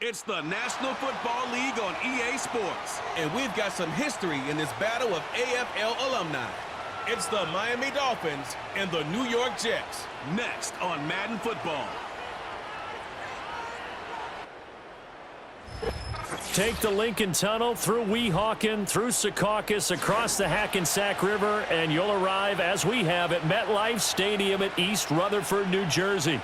It's the National Football League on EA Sports. And we've got some history in this battle of AFL alumni. It's the Miami Dolphins and the New York Jets. Next on Madden Football. Take the Lincoln Tunnel through Weehawken, through Secaucus, across the Hackensack River, and you'll arrive, as we have, at MetLife Stadium at East Rutherford, New Jersey.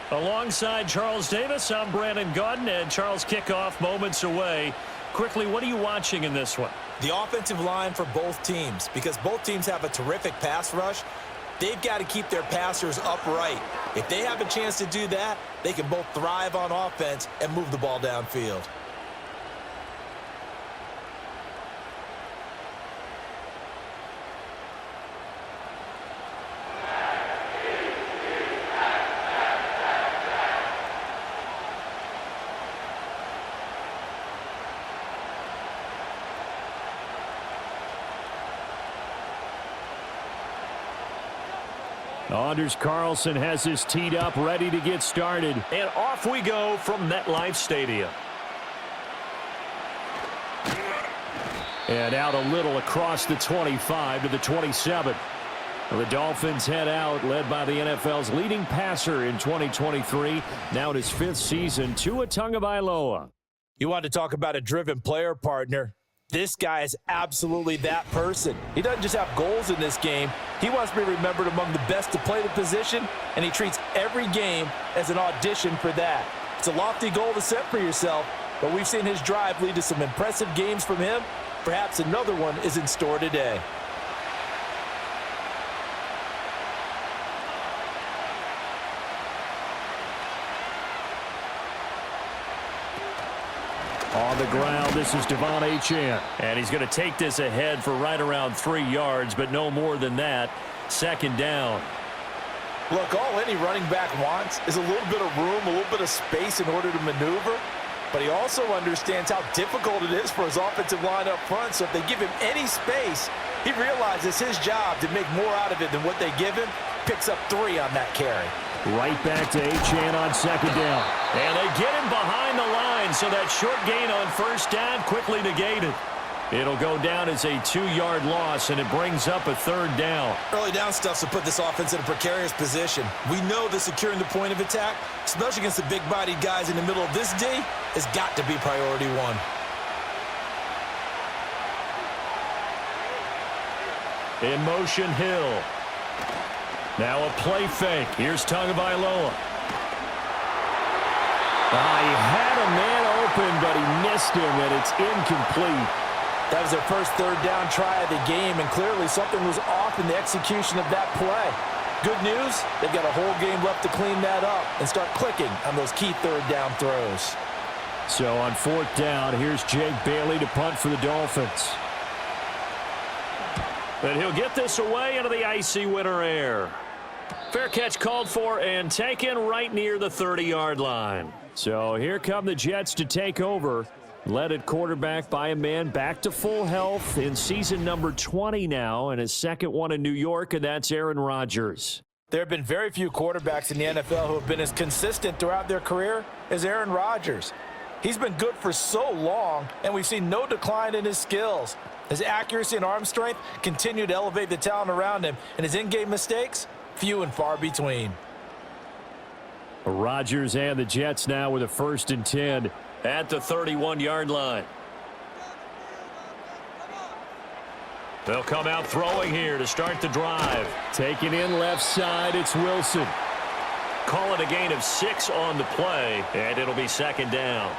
Alongside Charles Davis, I'm Brandon Gaudin, and Charles, kickoff moments away. Quickly, what are you watching in this one? The offensive line for both teams, because both teams have a terrific pass rush. They've got to keep their passers upright. If they have a chance to do that, they can both thrive on offense and move the ball downfield. Anders Carlson has his teed up, ready to get started. And off we go from MetLife Stadium. And out a little across the 25 to the 27. The Dolphins head out, led by the NFL's leading passer in 2023. Now in his 5th season, Tua Tagovailoa. You want to talk about a driven player partner? This guy is absolutely that person. He doesn't just have goals in this game. He wants to be remembered among the best to play the position, and he treats every game as an audition for that. It's a lofty goal to set for yourself, but we've seen his drive lead to some impressive games from him. Perhaps another one is in store today. On the ground, this is Devon Achane. And he's going to take this ahead for right around 3 yards, but no more than that. 2nd down. Look, all any running back wants is a little bit of room, a little bit of space in order to maneuver. But he also understands how difficult it is for his offensive line up front. So if they give him any space, he realizes his job to make more out of it than what they give him. Picks up 3 on that carry. Right back to Achane on 2nd down. And they get him behind the line, so that short gain on 1st down quickly negated. It'll go down as a 2-yard loss, and it brings up a 3rd down. Early down stuff to put this offense in a precarious position. We know that securing the point of attack, especially against the big-bodied guys in the middle of this D, has got to be priority 1. In motion, Hill. Now a play fake. Here's Tagovailoa. He had a man open, but he missed him, and it's incomplete. That was their first 3rd down try of the game, and clearly something was off in the execution of that play. Good news, they've got a whole game left to clean that up and start clicking on those key 3rd down throws. So on 4th down, here's Jake Bailey to punt for the Dolphins. And he'll get this away into the icy winter air. Fair catch called for and taken right near the 30-yard line. So here come the Jets to take over. Led at quarterback by a man back to full health in season number 20 now, and his 2nd one in New York, and that's Aaron Rodgers. There have been very few quarterbacks in the NFL who have been as consistent throughout their career as Aaron Rodgers. He's been good for so long, and we've seen no decline in his skills. His accuracy and arm strength continue to elevate the talent around him, and his in-game mistakes, few and far between. Rodgers and the Jets now with a 1st and 10 at the 31-yard line. They'll come out throwing here to start the drive. Taken in left side, it's Wilson. Call it a gain of 6 on the play, and it'll be 2nd down.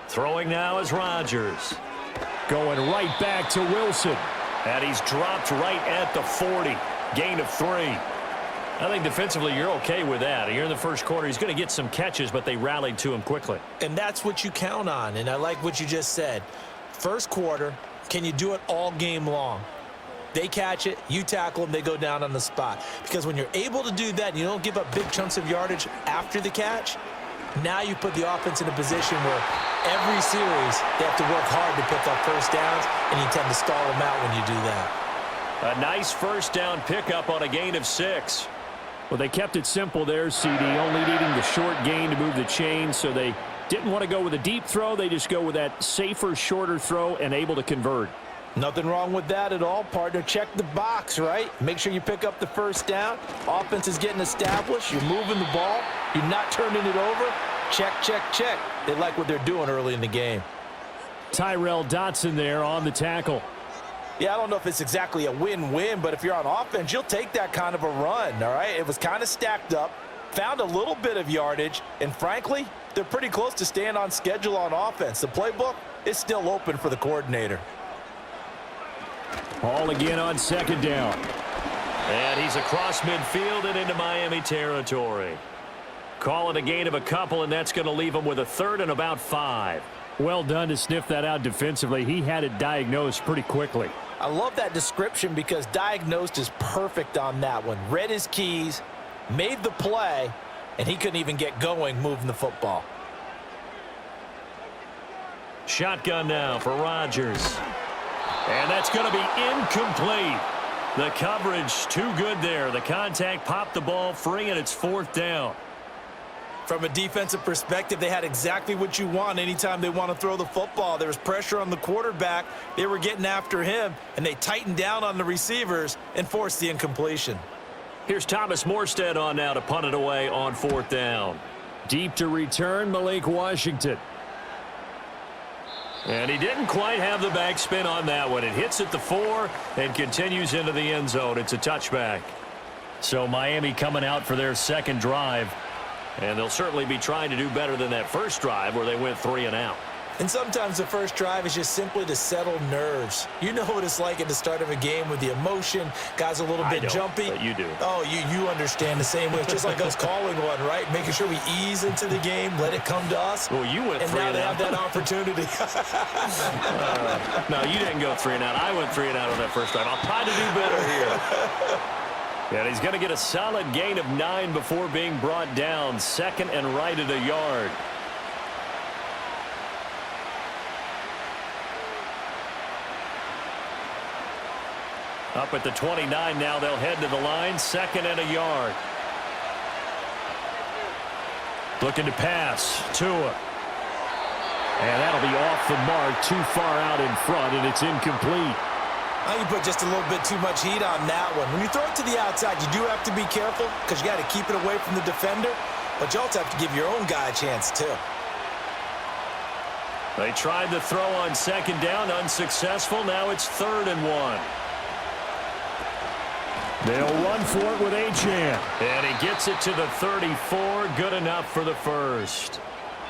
Throwing now is Rodgers. Going right back to Wilson. And he's dropped right at the 40. Gain of 3. I think defensively you're okay with that. Here in the 1st quarter, he's going to get some catches, but they rallied to him quickly. And that's what you count on, and I like what you just said. 1st quarter, can you do it all game long? They catch it, you tackle them, they go down on the spot. Because when you're able to do that and you don't give up big chunks of yardage after the catch, Now you put the offense in a position where every series they have to work hard to pick up first downs, and you tend to stall them out when you do that. A nice first down pickup on a gain of 6. Well, they kept it simple there, CD, only needing the short gain to move the chain, so they didn't want to go with a deep throw. They just go with that safer, shorter throw and able to convert. Nothing wrong with that at all, partner. Check the box, right? Make sure you pick up the first down. Offense is getting established. You're moving the ball. You're not turning it over. Check, check, check. They like what they're doing early in the game. Tyrell Dotson there on the tackle. Yeah, I don't know if it's exactly a win-win, but if you're on offense, you'll take that kind of a run, all right? It was kind of stacked up, found a little bit of yardage, and frankly, they're pretty close to staying on schedule on offense. The playbook is still open for the coordinator. Ball again on second down. And he's across midfield and into Miami territory. Call it a gain of a couple, and that's going to leave him with a third and about 5. Well done to sniff that out defensively. He had it diagnosed pretty quickly. I love that description because diagnosed is perfect on that one. Read his keys, made the play, and he couldn't even get going moving the football. Shotgun now for Rodgers. And that's going to be incomplete. The coverage too good there. The contact popped the ball free, and it's 4th down. From a defensive perspective, they had exactly what you want anytime they want to throw the football. There was pressure on the quarterback. They were getting after him, and they tightened down on the receivers and forced the incompletion. Here's Thomas Morstead on now to punt it away on 4th down. Deep to return, Malik Washington. And he didn't quite have the backspin on that one. It hits at the 4 and continues into the end zone. It's a touchback. So Miami coming out for their second drive. And they'll certainly be trying to do better than that first drive where they went 3 and out. And sometimes the first drive is just simply to settle nerves. You know what it's like at the start of a game with the emotion. Guys a little bit jumpy. But you do. Oh, you understand the same way. It's just like us calling one, right? Making sure we ease into the game, let it come to us. Well, you went 3 and out. And now they have that opportunity. No, you didn't go 3 and out. I went 3 and out on that first drive. I'll try to do better here. And he's going to get a solid gain of 9 before being brought down. Second and right at a yard. Up at the 29 now, they'll head to the line. Second and a yard. Looking to pass. Tua. And that'll be off the mark, too far out in front, and it's incomplete. Now you put just a little bit too much heat on that one. When you throw it to the outside, you do have to be careful because you got to keep it away from the defender, but you also have to give your own guy a chance too. They tried the throw on second down, unsuccessful. Now it's 3rd and 1. They'll run for it with Achane. And he gets it to the 34. Good enough for the first.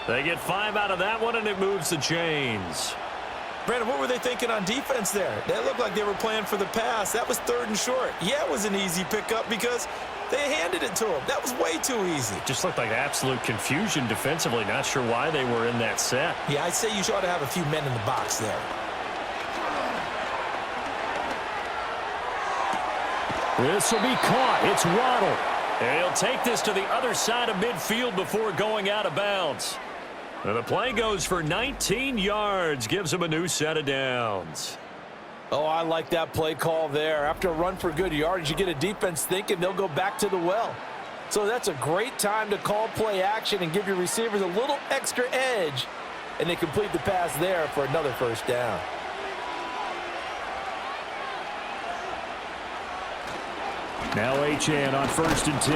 They get 5 out of that one, and it moves the chains. Brandon, what were they thinking on defense there? That looked like they were playing for the pass. That was 3rd and short. Yeah, it was an easy pickup because they handed it to him. That was way too easy. Just looked like absolute confusion defensively. Not sure why they were in that set. Yeah, I'd say you ought to have a few men in the box there. This will be caught. It's Waddle. And he'll take this to the other side of midfield before going out of bounds. And the play goes for 19 yards. Gives him a new set of downs. Oh, I like that play call there. After a run for good yardage, you get a defense thinking they'll go back to the well. So that's a great time to call play action and give your receivers a little extra edge. And they complete the pass there for another first down. Now Achane on 1st and 10.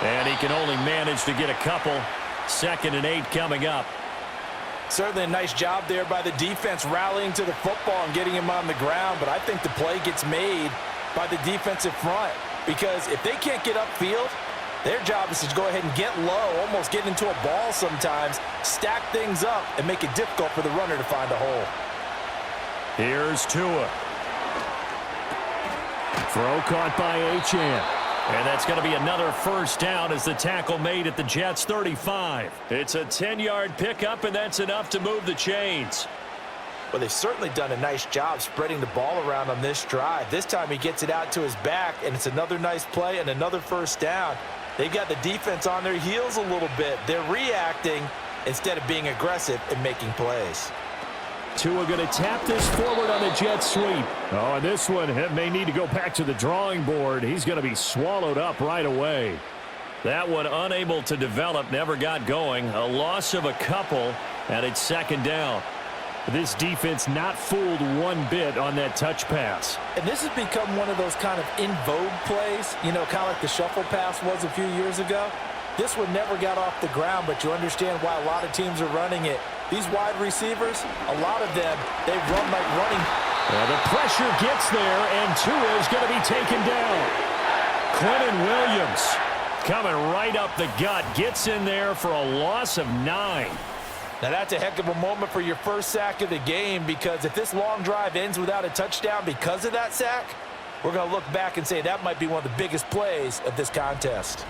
And he can only manage to get a couple. 2nd and 8 coming up. Certainly a nice job there by the defense rallying to the football and getting him on the ground. But I think the play gets made by the defensive front. Because if they can't get upfield, their job is to go ahead and get low, almost get into a ball sometimes, stack things up, and make it difficult for the runner to find a hole. Here's Tua. Throw caught by Achane. And that's going to be another first down as the tackle made at the Jets' 35. It's a 10-yard pickup, and that's enough to move the chains. Well, they've certainly done a nice job spreading the ball around on this drive. This time he gets it out to his back, and it's another nice play and another first down. They've got the defense on their heels a little bit. They're reacting instead of being aggressive and making plays. Tua going to tap this forward on the jet sweep. Oh, and this one may need to go back to the drawing board. He's going to be swallowed up right away. That one unable to develop, never got going. A loss of a couple, and it's second down. This defense not fooled one bit on that touch pass. And this has become one of those kind of in vogue plays, you know, kind of like the shuffle pass was a few years ago. This one never got off the ground, but you understand why a lot of teams are running it. These wide receivers, a lot of them, they run like running. Well, the pressure gets there, and Tua is going to be taken down. Quentin Williams coming right up the gut, gets in there for a loss of 9. Now, that's a heck of a moment for your first sack of the game, because if this long drive ends without a touchdown because of that sack, we're going to look back and say that might be one of the biggest plays of this contest.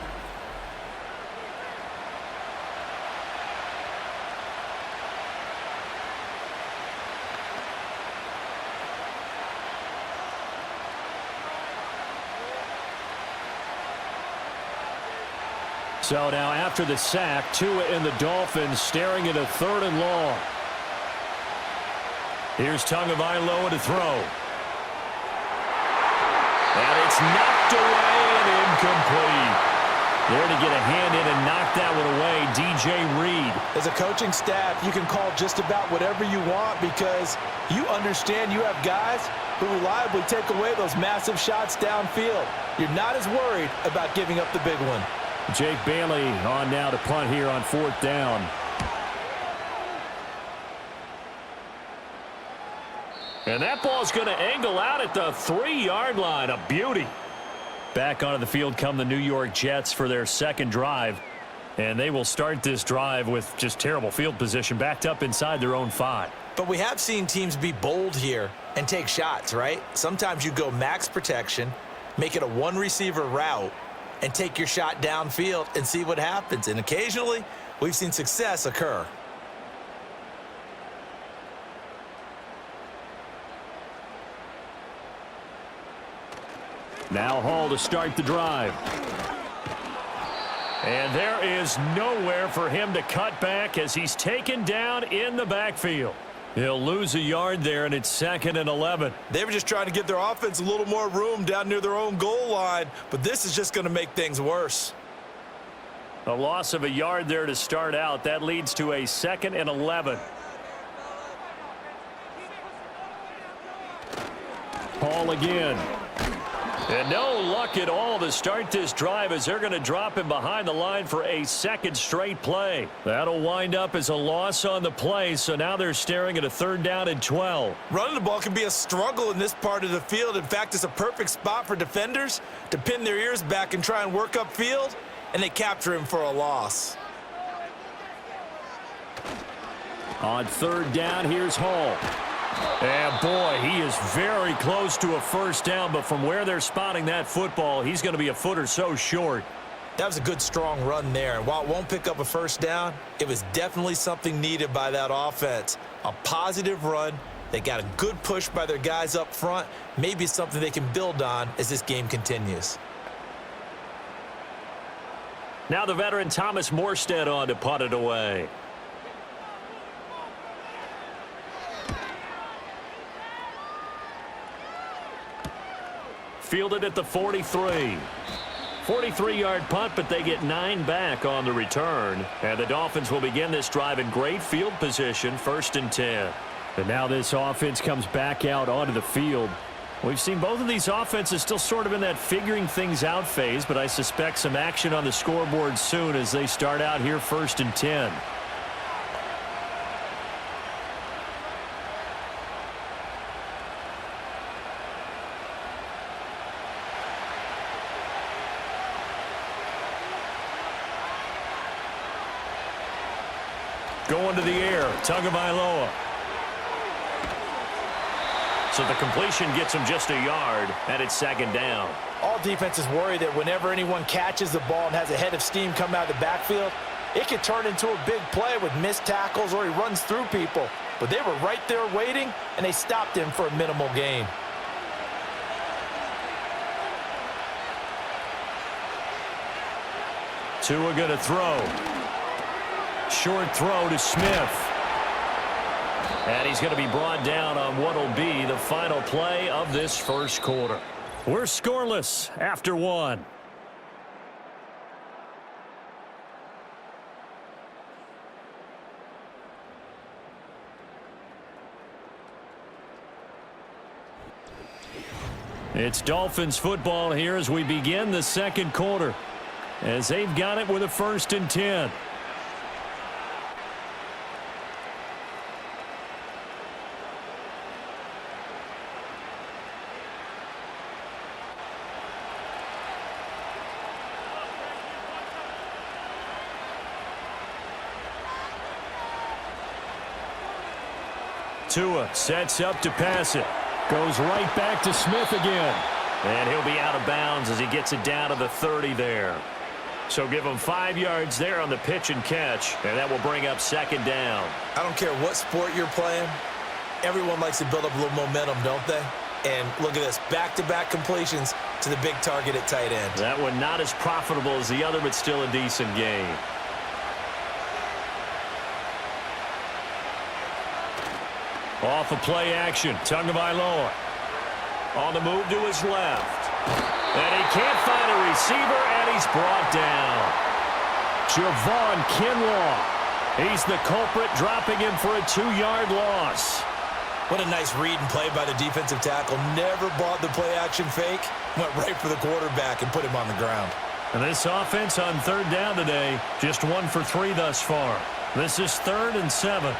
So now after the sack, Tua and the Dolphins staring at a 3rd and long. Here's Tagovailoa to throw. And it's knocked away and incomplete. There to get a hand in and knock that one away, DJ Reed. As a coaching staff, you can call just about whatever you want because you understand you have guys who reliably take away those massive shots downfield. You're not as worried about giving up the big one. Jake Bailey on now to punt here on 4th down. And that ball's going to angle out at the 3-yard line. A beauty. Back onto the field come the New York Jets for their second drive. And they will start this drive with just terrible field position, backed up inside their own 5. But we have seen teams be bold here and take shots, right? Sometimes you go max protection, make it a one-receiver route, and take your shot downfield and see what happens. And occasionally, we've seen success occur. Now Hall to start the drive. And there is nowhere for him to cut back as he's taken down in the backfield. He'll lose a yard there, and it's 2nd and 11. They were just trying to give their offense a little more room down near their own goal line, but this is just going to make things worse. A loss of a yard there to start out. That leads to a 2nd and 11. Hall again. And no luck at all to start this drive as they're going to drop him behind the line for a 2nd straight play. That'll wind up as a loss on the play, so now they're staring at a 3rd down and 12. Running the ball can be a struggle in this part of the field. In fact, it's a perfect spot for defenders to pin their ears back and try and work upfield, and they capture him for a loss. On 3rd down, here's Hall. And boy, he is very close to a 1st down, but from where they're spotting that football, he's going to be a foot or so short. That was a good, strong run there. And while it won't pick up a 1st down, it was definitely something needed by that offense. A positive run. They got a good push by their guys up front. Maybe something they can build on as this game continues. Now the veteran Thomas Morstead on to punt it away. Fielded at the 43. 43-yard punt, but they get 9 back on the return. And the Dolphins will begin this drive in great field position, 1st and 10. And now this offense comes back out onto the field. We've seen both of these offenses still sort of in that figuring things out phase, but I suspect some action on the scoreboard soon as they start out here 1st and 10. Going to the air, Tagovailoa. So the completion gets him just a yard, and it's 2nd down. All defenses worry that whenever anyone catches the ball and has a head of steam come out of the backfield, it could turn into a big play with missed tackles or he runs through people. But they were right there waiting, and they stopped him for a minimal gain. Tua going to throw. Short throw to Smith. And he's going to be brought down on what will be the final play of this first quarter. We're scoreless after one. It's Dolphins football here as we begin the second quarter, as they've got it with a 1st and 10. Tua sets up to pass it. Goes right back to Smith again. And he'll be out of bounds as he gets it down to the 30 there. So give him 5 yards there on the pitch and catch, and that will bring up 2nd down. I don't care what sport you're playing. Everyone likes to build up a little momentum, don't they? And look at this, back-to-back completions to the big target at tight end. That one not as profitable as the other, but still a decent game. Off of play action, Tagovailoa. On the move to his left. And he can't find a receiver, and he's brought down. Javon Kinlaw. He's the culprit, dropping him for a 2-yard loss. What a nice read and play by the defensive tackle. Never bought the play action fake. Went right for the quarterback and put him on the ground. And this offense on 3rd down today, just 1 for 3 thus far. This is 3rd and 7.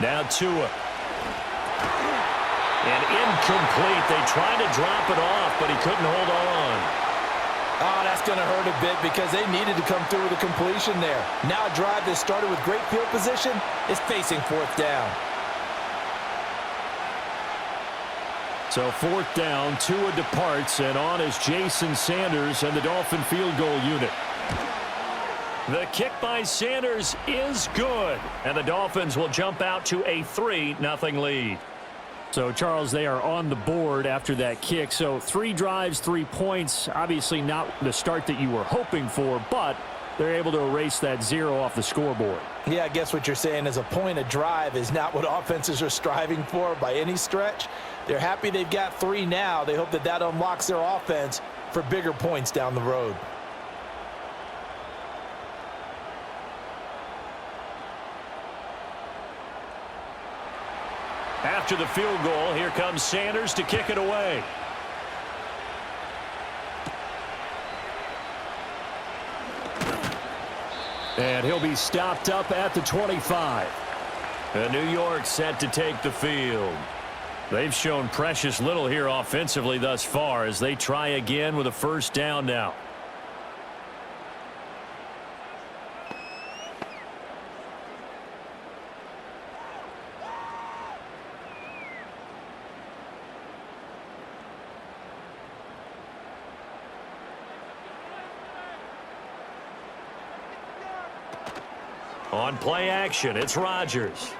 Now Tua. And incomplete. They tried to drop it off, but he couldn't hold on. Oh, that's going to hurt a bit because they needed to come through with a completion there. Now a drive that started with great field position is facing 4th down. So 4th down, Tua departs, and on is Jason Sanders and the Dolphin field goal unit. The kick by Sanders is good, and the Dolphins will jump out to a 3-0 lead. So, Charles, they are on the board after that kick. So 3 drives, 3 points. Obviously not the start that you were hoping for, but they're able to erase that 0 off the scoreboard. Yeah, I guess what you're saying is a point a drive is not what offenses are striving for by any stretch. They're happy they've got 3 now. They hope that that unlocks their offense for bigger points down the road. After the field goal, here comes Sanders to kick it away. And he'll be stopped up at the 25. And New York set to take the field. They've shown precious little here offensively thus far as they try again with a 1st down now. On play action, it's Rodgers.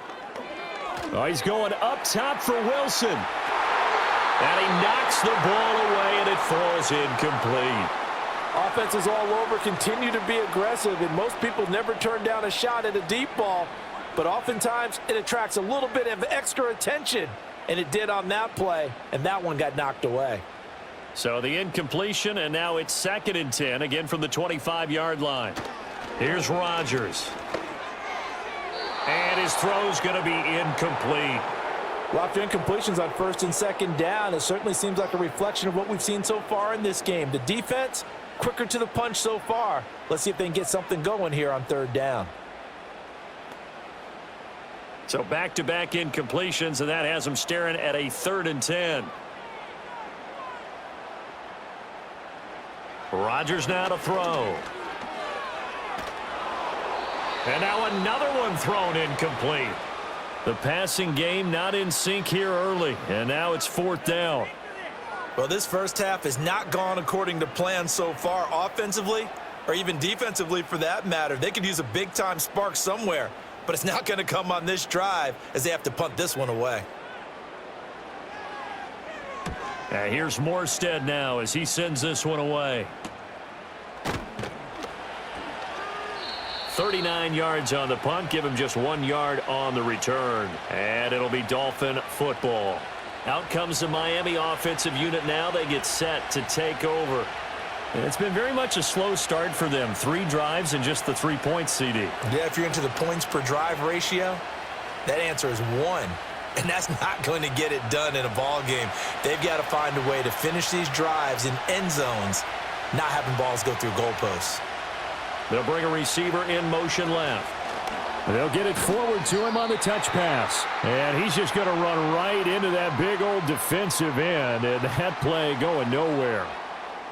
Oh, he's going up top for Wilson. And he knocks the ball away, and it falls incomplete. Offenses all over continue to be aggressive, and most people never turn down a shot at a deep ball. But oftentimes, it attracts a little bit of extra attention. And it did on that play, and that one got knocked away. So the incompletion, and now it's 2nd and 10, again from the 25-yard line. Here's Rodgers. And his throw's going to be incomplete. Well, after incompletions on 1st and 2nd down, it certainly seems like a reflection of what we've seen so far in this game. The defense, quicker to the punch so far. Let's see if they can get something going here on 3rd down. So back-to-back incompletions, and that has them staring at a 3rd and 10. Rodgers now to throw. And now another one thrown incomplete. The passing game not in sync here early, and now it's 4th down. Well, this first half has not gone according to plan so far offensively, or even defensively for that matter. They could use a big-time spark somewhere, but it's not going to come on this drive as they have to punt this one away. Here's Morstead now as he sends this one away. 39 yards on the punt, give him just 1 yard on the return. And it'll be Dolphin football. Out comes the Miami offensive unit now. They get set to take over. And it's been very much a slow start for them. 3 drives and just the 3 points, CD. Yeah, if you're into the points per drive ratio, that answer is 1. And that's not going to get it done in a ball game. They've got to find a way to finish these drives in end zones, not having balls go through goalposts. They'll bring a receiver in motion left. They'll get it forward to him on the touch pass. And he's just going to run right into that big old defensive end. And that play going nowhere.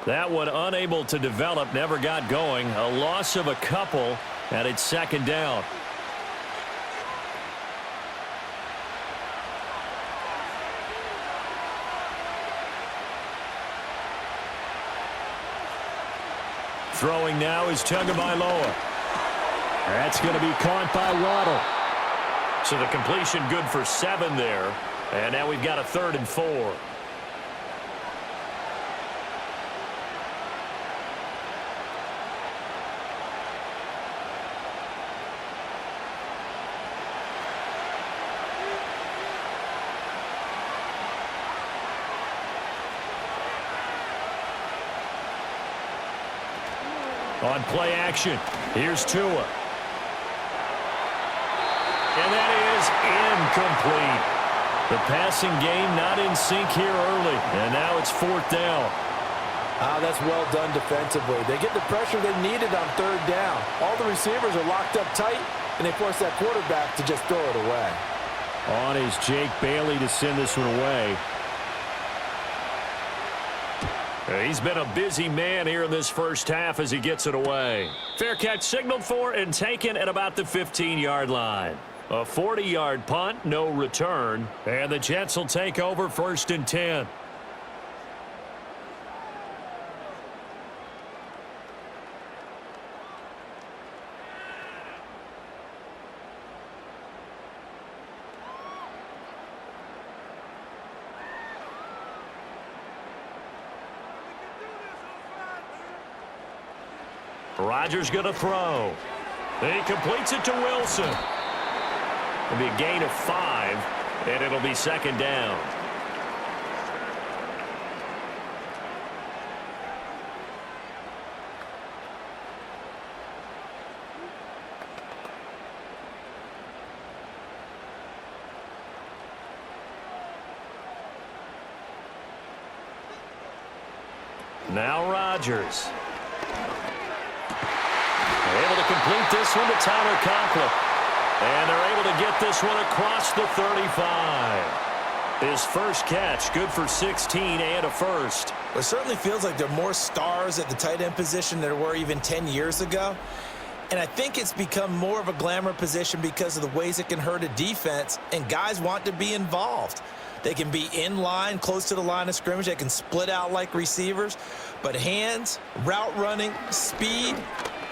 That one unable to develop, never got going. A loss of a couple, and it's second down. Throwing now is Tagovailoa. That's going to be caught by Waddle. So the completion good for 7 there. And now we've got a 3rd and 4. On play action, here's Tua. And that is incomplete. The passing game not in sync here early, and now it's 4th down. That's well done defensively. They get the pressure they needed on 3rd down. All the receivers are locked up tight, and they force that quarterback to just throw it away. On is Jake Bailey to send this one away. He's been a busy man here in this first half as he gets it away. Fair catch signaled for and taken at about the 15-yard line. A 40-yard punt, no return. And the Jets will take over 1st and 10. Rodgers going to throw. He completes it to Wilson. It'll be a gain of 5, and it'll be 2nd down. Now Rodgers. Able to complete this one to Tyler Conklin. And they're able to get this one across the 35. His first catch, good for 16 and a first. Well, it certainly feels like there are more stars at the tight end position than there were even 10 years ago. And I think it's become more of a glamour position because of the ways it can hurt a defense, and guys want to be involved. They can be in line, close to the line of scrimmage. They can split out like receivers. But hands, route running, speed,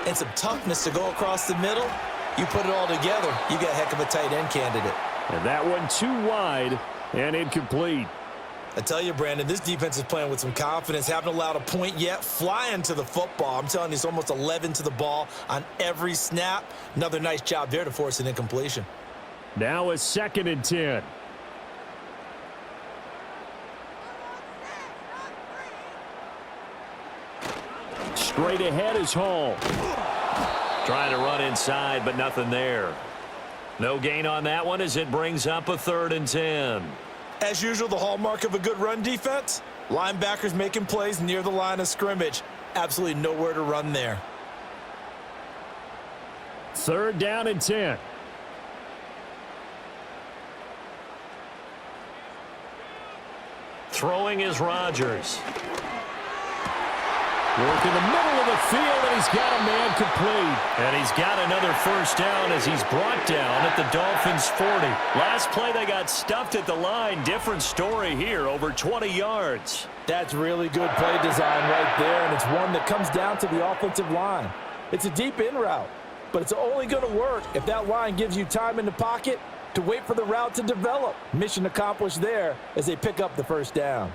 and some toughness to go across the middle, you put it all together, you got a heck of a tight end candidate. And that one too wide and incomplete. I tell you, Brandon, this defense is playing with some confidence. Haven't allowed a point yet. Flying to the football. I'm telling you, it's almost 11 to the ball on every snap. Another nice job there to force an incompletion. Now a 2nd and 10. Straight ahead is Hall. Trying to run inside, but nothing there. No gain on that one as it brings up a 3rd and 10. As usual, the hallmark of a good run defense, linebackers making plays near the line of scrimmage. Absolutely nowhere to run there. 3rd down and 10. Throwing is Rodgers. Work in the middle of the field, and he's got a man complete. And he's got another first down as he's brought down at the Dolphins' 40. Last play, they got stuffed at the line. Different story here, over 20 yards. That's really good play design right there, and it's one that comes down to the offensive line. It's a deep in route, but it's only going to work if that line gives you time in the pocket to wait for the route to develop. Mission accomplished there as they pick up the first down.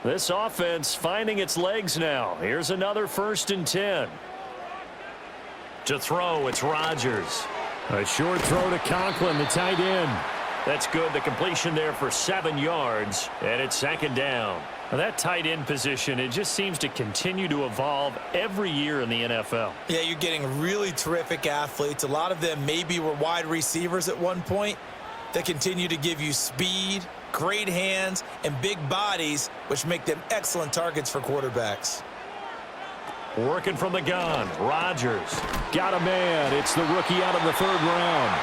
This offense finding its legs now. Here's another 1st and 10. To throw, it's Rodgers. A short throw to Conklin, the tight end. That's good. The completion there for 7 yards, and it's second down. Now that tight end position, it just seems to continue to evolve every year in the NFL. Yeah, you're getting really terrific athletes. A lot of them maybe were wide receivers at one point. They continue to give you speed, great hands, and big bodies, which make them excellent targets for quarterbacks. Working from the gun, Rodgers. Got a man. It's the rookie out of the 3rd round.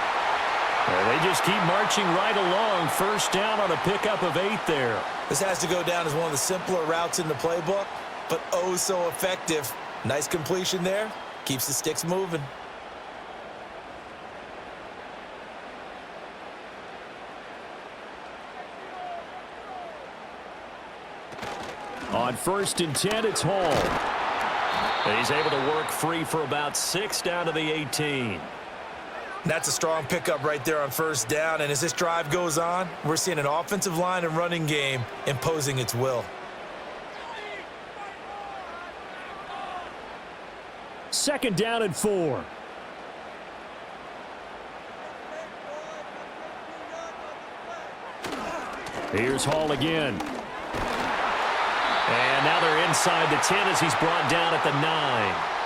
Well, they just keep marching right along. First down on a pickup of 8 there. This has to go down as one of the simpler routes in the playbook, but oh so effective. Nice completion there. Keeps the sticks moving. On 1st and 10, it's Hall. And he's able to work free for about 6 down to the 18. That's a strong pickup right there on 1st down, and as this drive goes on, we're seeing an offensive line and running game imposing its will. 2nd down and 4. Here's Hall again. And now they're inside the 10 as he's brought down at the 9.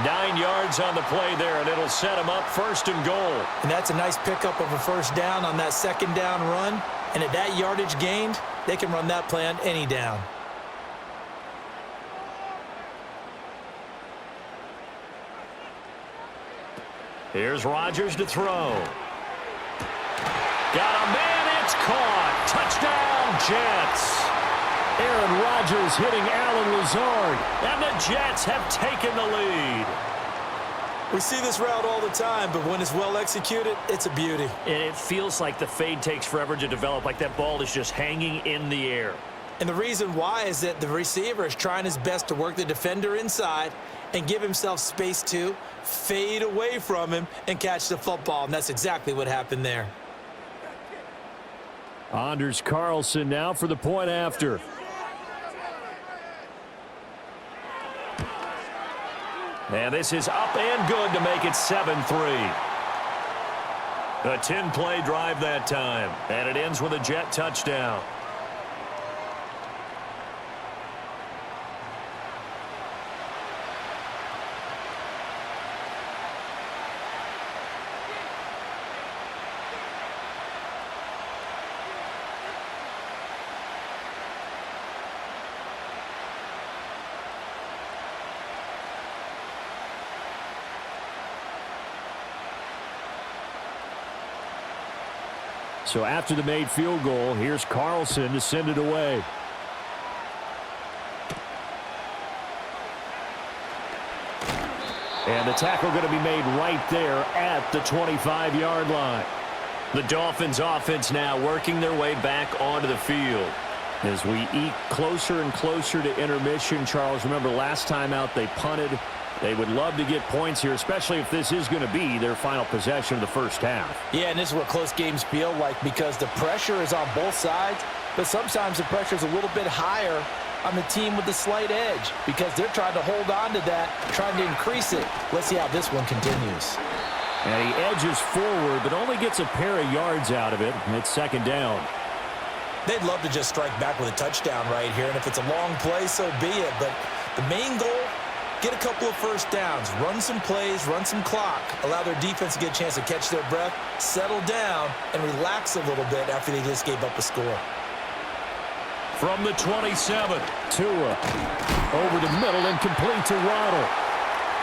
9 yards on the play there, and it'll set him up 1st and goal. And that's a nice pickup of a 1st down on that 2nd down run. And at that yardage gained, they can run that play on any down. Here's Rodgers to throw. Got a man, it's caught. Touchdown, Jets. Aaron Rodgers hitting Allen Lazard, and the Jets have taken the lead. We see this route all the time, but when it's well executed, it's a beauty. And it feels like the fade takes forever to develop, like that ball is just hanging in the air. And the reason why is that the receiver is trying his best to work the defender inside and give himself space to fade away from him and catch the football, and that's exactly what happened there. Anders Carlson now for the point after. And this is up and good to make it 7-3. A 10-play drive that time, and it ends with a Jet touchdown. So after the made field goal, here's Carlson to send it away. And the tackle going to be made right there at the 25-yard line. The Dolphins offense now working their way back onto the field. As we eke closer and closer to intermission, Charles, remember last time out they punted. They would love to get points here, especially if this is going to be their final possession of the first half. Yeah, and this is what close games feel like because the pressure is on both sides, but sometimes the pressure is a little bit higher on the team with the slight edge because they're trying to hold on to that, trying to increase it. Let's see how this one continues. And he edges forward, but only gets a pair of yards out of it, and it's 2nd down. They'd love to just strike back with a touchdown right here, and if it's a long play, so be it. But the main goal, get a couple of first downs, run some plays, run some clock, allow their defense to get a chance to catch their breath, settle down, and relax a little bit after they just gave up a score. From the 27, Tua over the middle and complete to Waddle.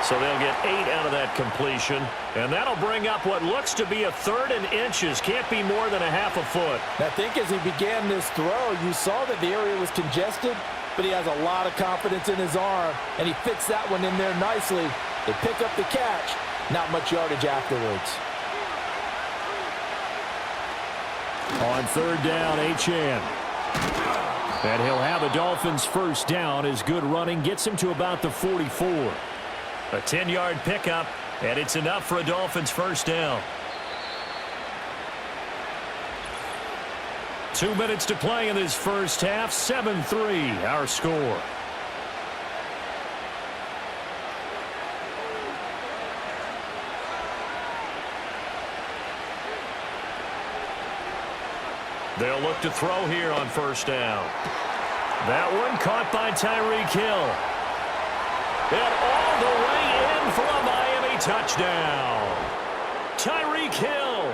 So they'll get 8 out of that completion, and that'll bring up what looks to be a 3rd and inches. Can't be more than a half a foot. I think as he began this throw, you saw that the area was congested, but he has a lot of confidence in his arm, and he fits that one in there nicely. They pick up the catch, not much yardage afterwards. On 3rd down, Achane. And he'll have a Dolphins first down as good running gets him to about the 44. A 10-yard pickup, and it's enough for a Dolphins first down. 2 minutes to play in this first half. 7-3, our score. They'll look to throw here on first down. That one caught by Tyreek Hill. And all the way in for a Miami touchdown. Tyreek Hill,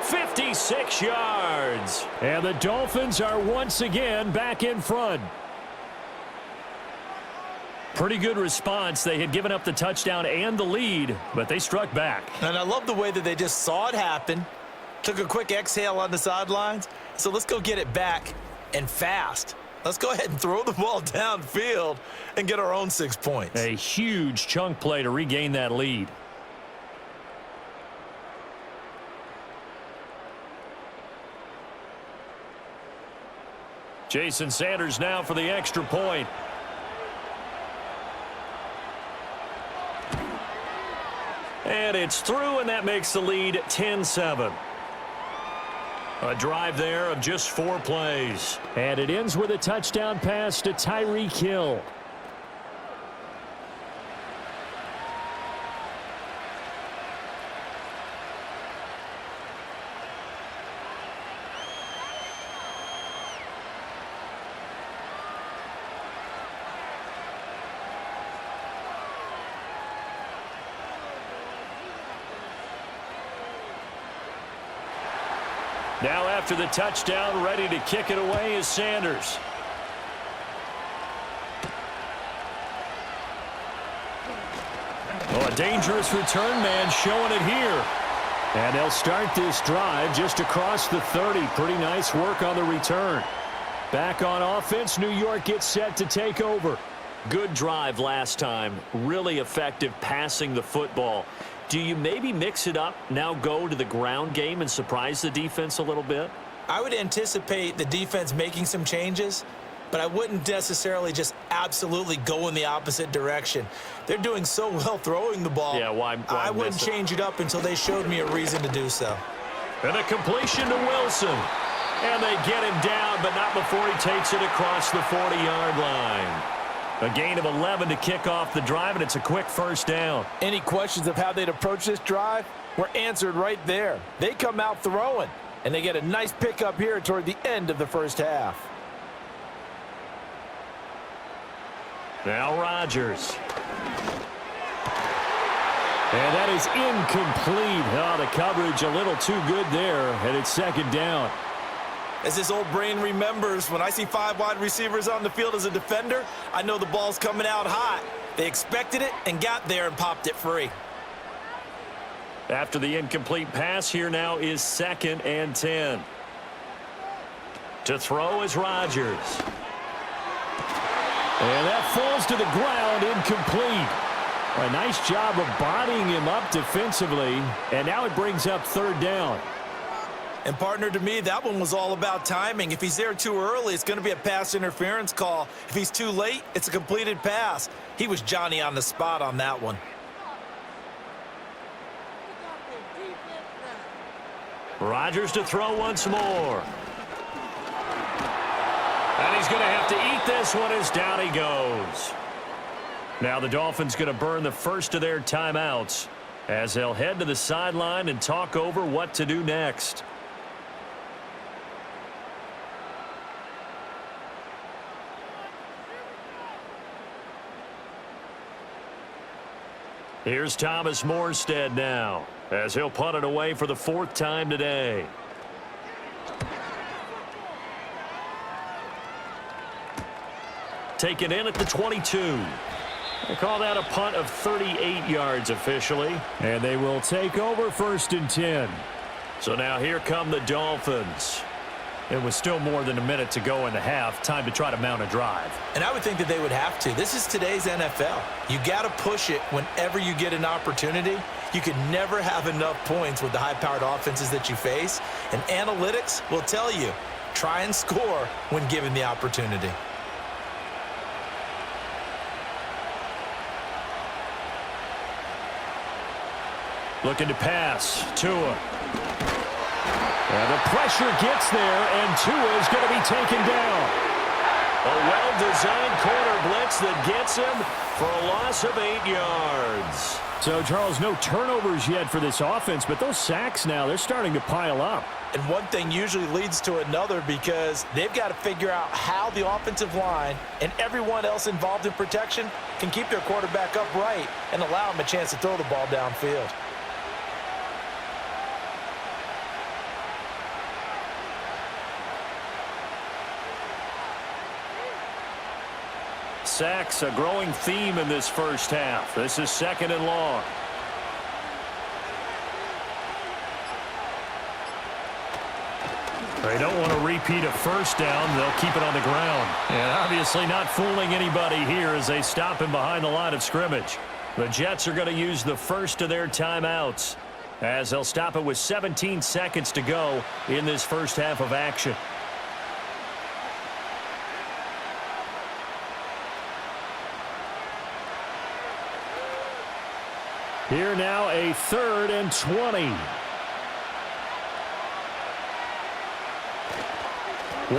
56 yards. And the Dolphins are once again back in front. Pretty good response. They had given up the touchdown and the lead, but they struck back. And I love the way that they just saw it happen, took a quick exhale on the sidelines. So let's go get it back and fast. Let's go ahead and throw the ball downfield and get our own 6 points. A huge chunk play to regain that lead. Jason Sanders now for the extra point. And it's through, and that makes the lead 10-7. A drive there of just 4 plays. And it ends with a touchdown pass to Tyreek Hill. Now after the touchdown, ready to kick it away is Sanders. Oh, a dangerous return man showing it here. And they'll start this drive just across the 30. Pretty nice work on the return. Back on offense, New York gets set to take over. Good drive last time. Really effective passing the football. Do you maybe mix it up, now go to the ground game and surprise the defense a little bit? I would anticipate the defense making some changes, but I wouldn't necessarily just absolutely go in the opposite direction. They're doing so well throwing the ball. Yeah, why I wouldn't change it up until they showed me a reason to do so. And a completion to Wilson. And they get him down, but not before he takes it across the 40-yard line. A gain of 11 to kick off the drive, and it's a quick first down. Any questions of how they'd approach this drive were answered right there. They come out throwing, and they get a nice pickup here toward the end of the first half. Now Rodgers. And that is incomplete. Oh, the coverage a little too good there, and it's second down. As this old brain remembers, when I see 5 wide receivers on the field as a defender, I know the ball's coming out hot. They expected it and got there and popped it free. After the incomplete pass, here now is 2nd and 10. To throw is Rodgers. And that falls to the ground, incomplete. A nice job of bodying him up defensively, and now it brings up 3rd down. And, partner, to me, that one was all about timing. If he's there too early, it's going to be a pass interference call. If he's too late, it's a completed pass. He was Johnny on the spot on that one. Rodgers to throw once more. And he's going to have to eat this one as down he goes. Now the Dolphins going to burn the first of their timeouts as they'll head to the sideline and talk over what to do next. Here's Thomas Morstead now as he'll punt it away for the 4th time today. Taken in at the 22. They call that a punt of 38 yards officially. And they will take over 1st and 10. So now here come the Dolphins. It was still more than a minute to go in the half. Time to try to mount a drive. And I would think that they would have to. This is today's NFL. You got to push it whenever you get an opportunity. You can never have enough points with the high-powered offenses that you face. And analytics will tell you, try and score when given the opportunity. Looking to pass. Tua. And the pressure gets there, and Tua is going to be taken down. A well-designed corner blitz that gets him for a loss of 8 yards. So, Charles, no turnovers yet for this offense, but those sacks now, they're starting to pile up. And one thing usually leads to another because they've got to figure out how the offensive line and everyone else involved in protection can keep their quarterback upright and allow him a chance to throw the ball downfield. Sacks, a growing theme in this first half. This is 2nd and long. They don't want to repeat a first down. They'll keep it on the ground. And obviously not fooling anybody here as they stop him behind the line of scrimmage. The Jets are going to use the first of their timeouts as they'll stop it with 17 seconds to go in this first half of action. Here now, a 3rd and 20.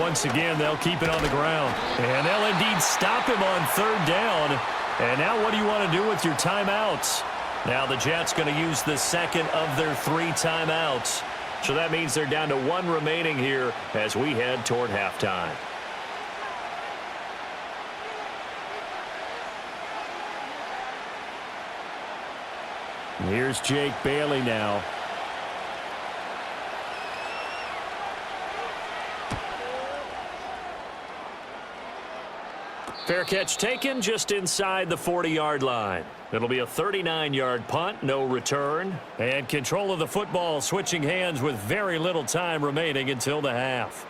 Once again, they'll keep it on the ground. And they'll indeed stop him on 3rd down. And now what do you want to do with your timeouts? Now the Jets going to use the 2nd of their 3 timeouts. So that means they're down to 1 remaining here as we head toward halftime. Here's Jake Bailey now. Fair catch taken just inside the 40-yard line. It'll be a 39-yard punt, no return. And control of the football switching hands with very little time remaining until the half.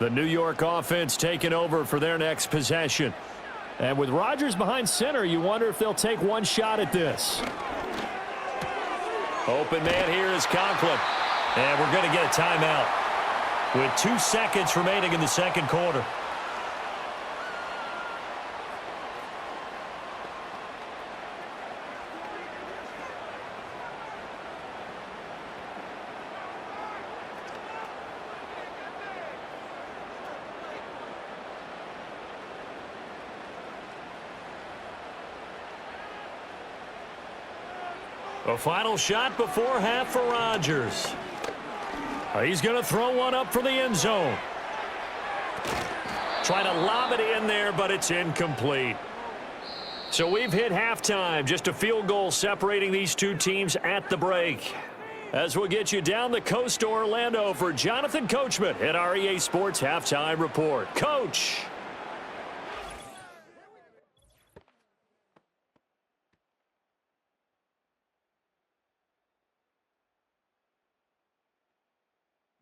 The New York offense taking over for their next possession. And with Rodgers behind center, you wonder if they'll take one shot at this. Open man here is Conklin. And we're going to get a timeout with 2 seconds remaining in the 2nd quarter. A final shot before half for Rodgers. He's going to throw one up for the end zone. Trying to lob it in there, but it's incomplete. So we've hit halftime. Just a field goal separating these two teams at the break. As we'll get you down the coast to Orlando for Jonathan Coachman at our EA Sports Halftime Report. Coach.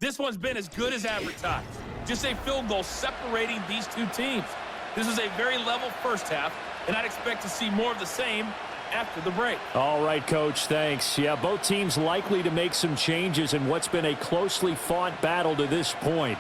This one's been as good as advertised. Just a field goal separating these two teams. This is a very level first half, and I'd expect to see more of the same after the break. All right, Coach, thanks. Yeah, both teams likely to make some changes in what's been a closely fought battle to this point.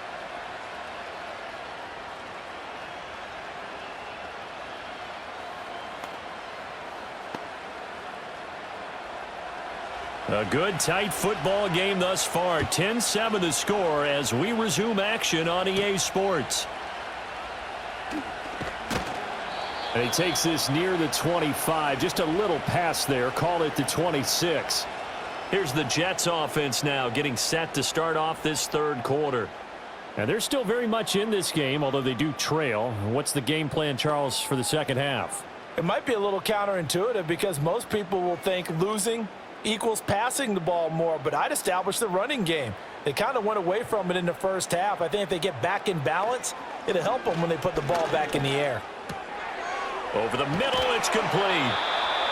A good, tight football game thus far. 10-7 the score as we resume action on EA Sports. And he takes this near the 25. Just a little pass there. Call it the 26. Here's the Jets offense now getting set to start off this 3rd quarter. And they're still very much in this game, although they do trail. What's the game plan, Charles, for the 2nd half? It might be a little counterintuitive because most people will think losing equals passing the ball more, but I'd establish the running game. They kind of went away from it in the first half. I think if they get back in balance, it'll help them when they put the ball back in the air. Over the middle, it's complete.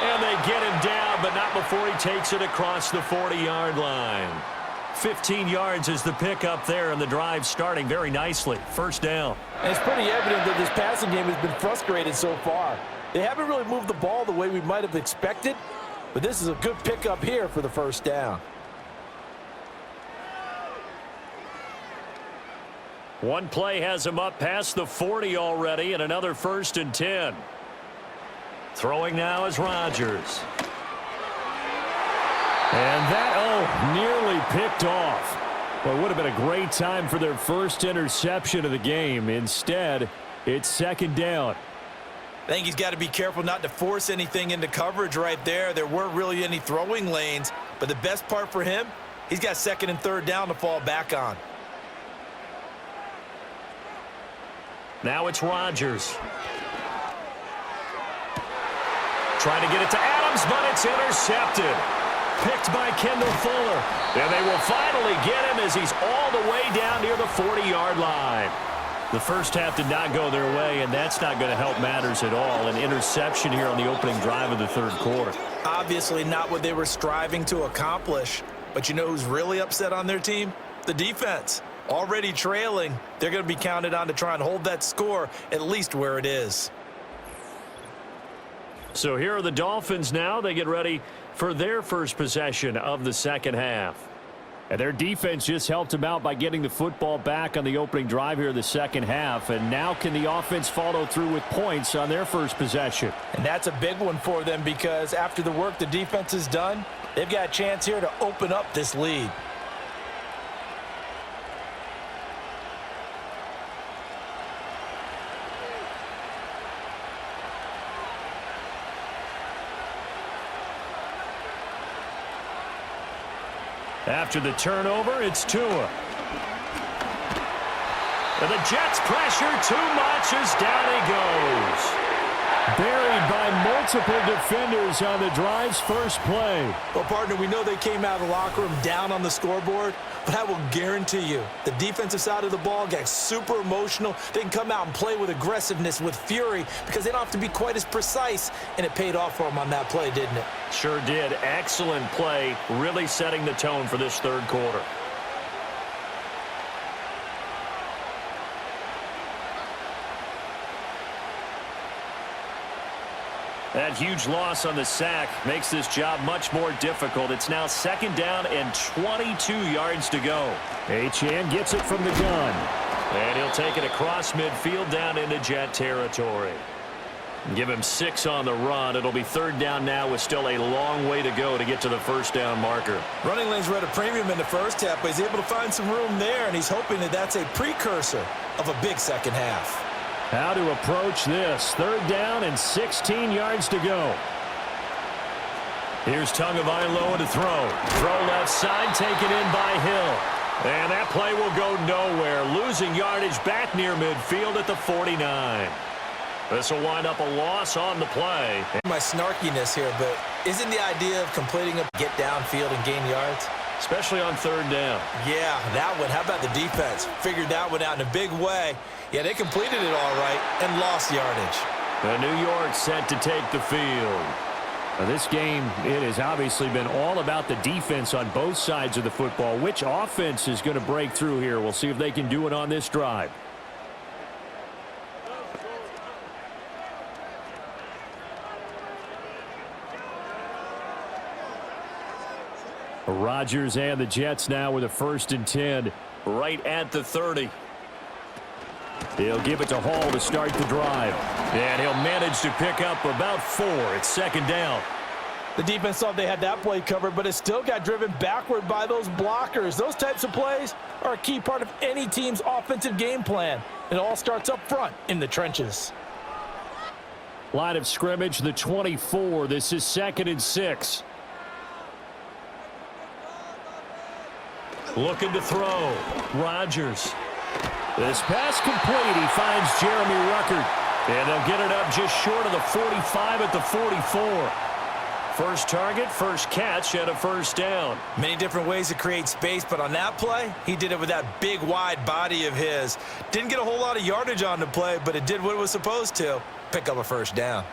And they get him down, but not before he takes it across the 40-yard line. 15 yards is the pickup there, and the drive starting very nicely. First down. And it's pretty evident that this passing game has been frustrated so far. They haven't really moved the ball the way we might have expected, but this is a good pickup here for the first down. One play has him up past the 40 already, and another 1st and 10. Throwing now is Rodgers. And that, nearly picked off. Well, it would have been a great time for their first interception of the game. Instead, it's second down. I think he's got to be careful not to force anything into coverage right there. There weren't really any throwing lanes, but the best part for him, he's got second and third down to fall back on. Now it's Rodgers. Trying to get it to Adams, but it's intercepted. Picked by Kendall Fuller. And they will finally get him as he's all the way down near the 40-yard line. The first half did not go their way, and that's not going to help matters at all. An interception here on the opening drive of the third quarter. Obviously not what they were striving to accomplish. But you know who's really upset on their team? The defense. Already trailing. They're going to be counted on to try and hold that score at least where it is. So here are the Dolphins now. They get ready for their first possession of the second half. And their defense just helped them out by getting the football back on the opening drive here in the second half. And now can the offense follow through with points on their first possession? And that's a big one for them because after the work the defense has done, they've got a chance here to open up this lead. After the turnover, it's Tua. And the Jets pressure too much as down he goes. Buried by multiple defenders on the drive's first play. Well, partner, we know they came out of the locker room down on the scoreboard, but I will guarantee you the defensive side of the ball got super emotional. They can come out and play with aggressiveness, with fury, because they don't have to be quite as precise, and it paid off for them on that play, didn't it? Sure did. Excellent play, really setting the tone for this third quarter. That huge loss on the sack makes this job much more difficult. It's now second down and 22 yards to go. Achane gets it from the gun. And he'll take it across midfield down into Jet territory. Give him 6 on the run. It'll be third down now with still a long way to go to get to the first down marker. Running lanes were at a premium in the first half, but he's able to find some room there, and he's hoping that that's a precursor of a big second half. How to approach this. Third down and 16 yards to go. Here's Tagovailoa to throw. Throw left side, taken in by Hill. And that play will go nowhere. Losing yardage back near midfield at the 49. This will wind up a loss on the play. My snarkiness here, but isn't the idea of completing a get downfield and gain yards? Especially on third down. Yeah, that one. How about the defense? Figured that one out in a big way. Yeah, they completed it all right and lost yardage. New York set to take the field. Now, this game, it has obviously been all about the defense on both sides of the football. Which offense is going to break through here? We'll see if they can do it on this drive. Rodgers and the Jets now with a 1st and 10 right at the 30. He'll give it to Hall to start the drive. And he'll manage to pick up about 4. It's second down. The defense thought they had that play covered, but it still got driven backward by those blockers. Those types of plays are a key part of any team's offensive game plan. It all starts up front in the trenches. Line of scrimmage, the 24. This is 2nd and 6. Looking to throw. Rodgers. This pass complete. He finds Jeremy Ruckert. And they'll get it up just short of the 45 at the 44. First target, first catch, and a first down. Many different ways to create space, but on that play, he did it with that big, wide body of his. Didn't get a whole lot of yardage on the play, but it did what it was supposed to. Pick up a first down.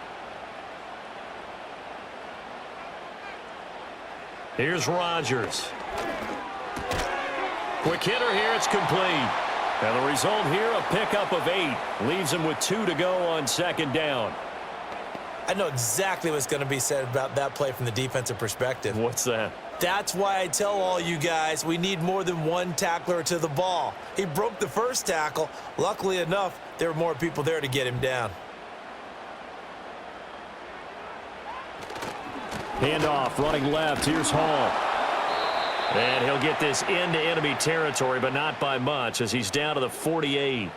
Here's Rodgers. Quick hitter here, it's complete. And the result here, a pickup of 8. Leaves him with 2 to go on second down. I know exactly what's going to be said about that play from the defensive perspective. What's that? That's why I tell all you guys we need more than one tackler to the ball. He broke the first tackle. Luckily enough, there were more people there to get him down. Handoff, running left. Here's Hall. And he'll get this into enemy territory, but not by much, as he's down to the 48.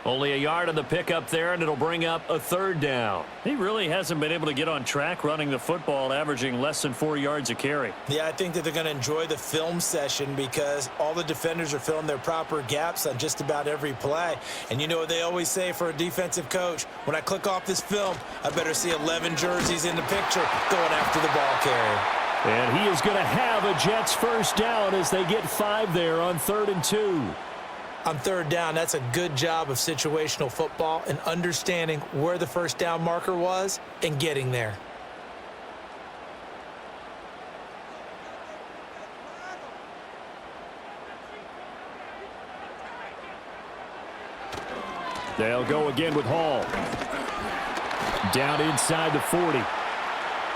Only a yard on the pickup there, and it'll bring up a third down. He really hasn't been able to get on track running the football, averaging less than 4 yards a carry. Yeah, I think that they're going to enjoy the film session because all the defenders are filling their proper gaps on just about every play. And you know what they always say for a defensive coach? When I click off this film, I better see 11 jerseys in the picture going after the ball carrier. And he is going to have a Jets first down as they get 5 there on 3rd and 2. On 3rd down, that's a good job of situational football and understanding where the first down marker was and getting there. They'll go again with Hall. Down inside the 40.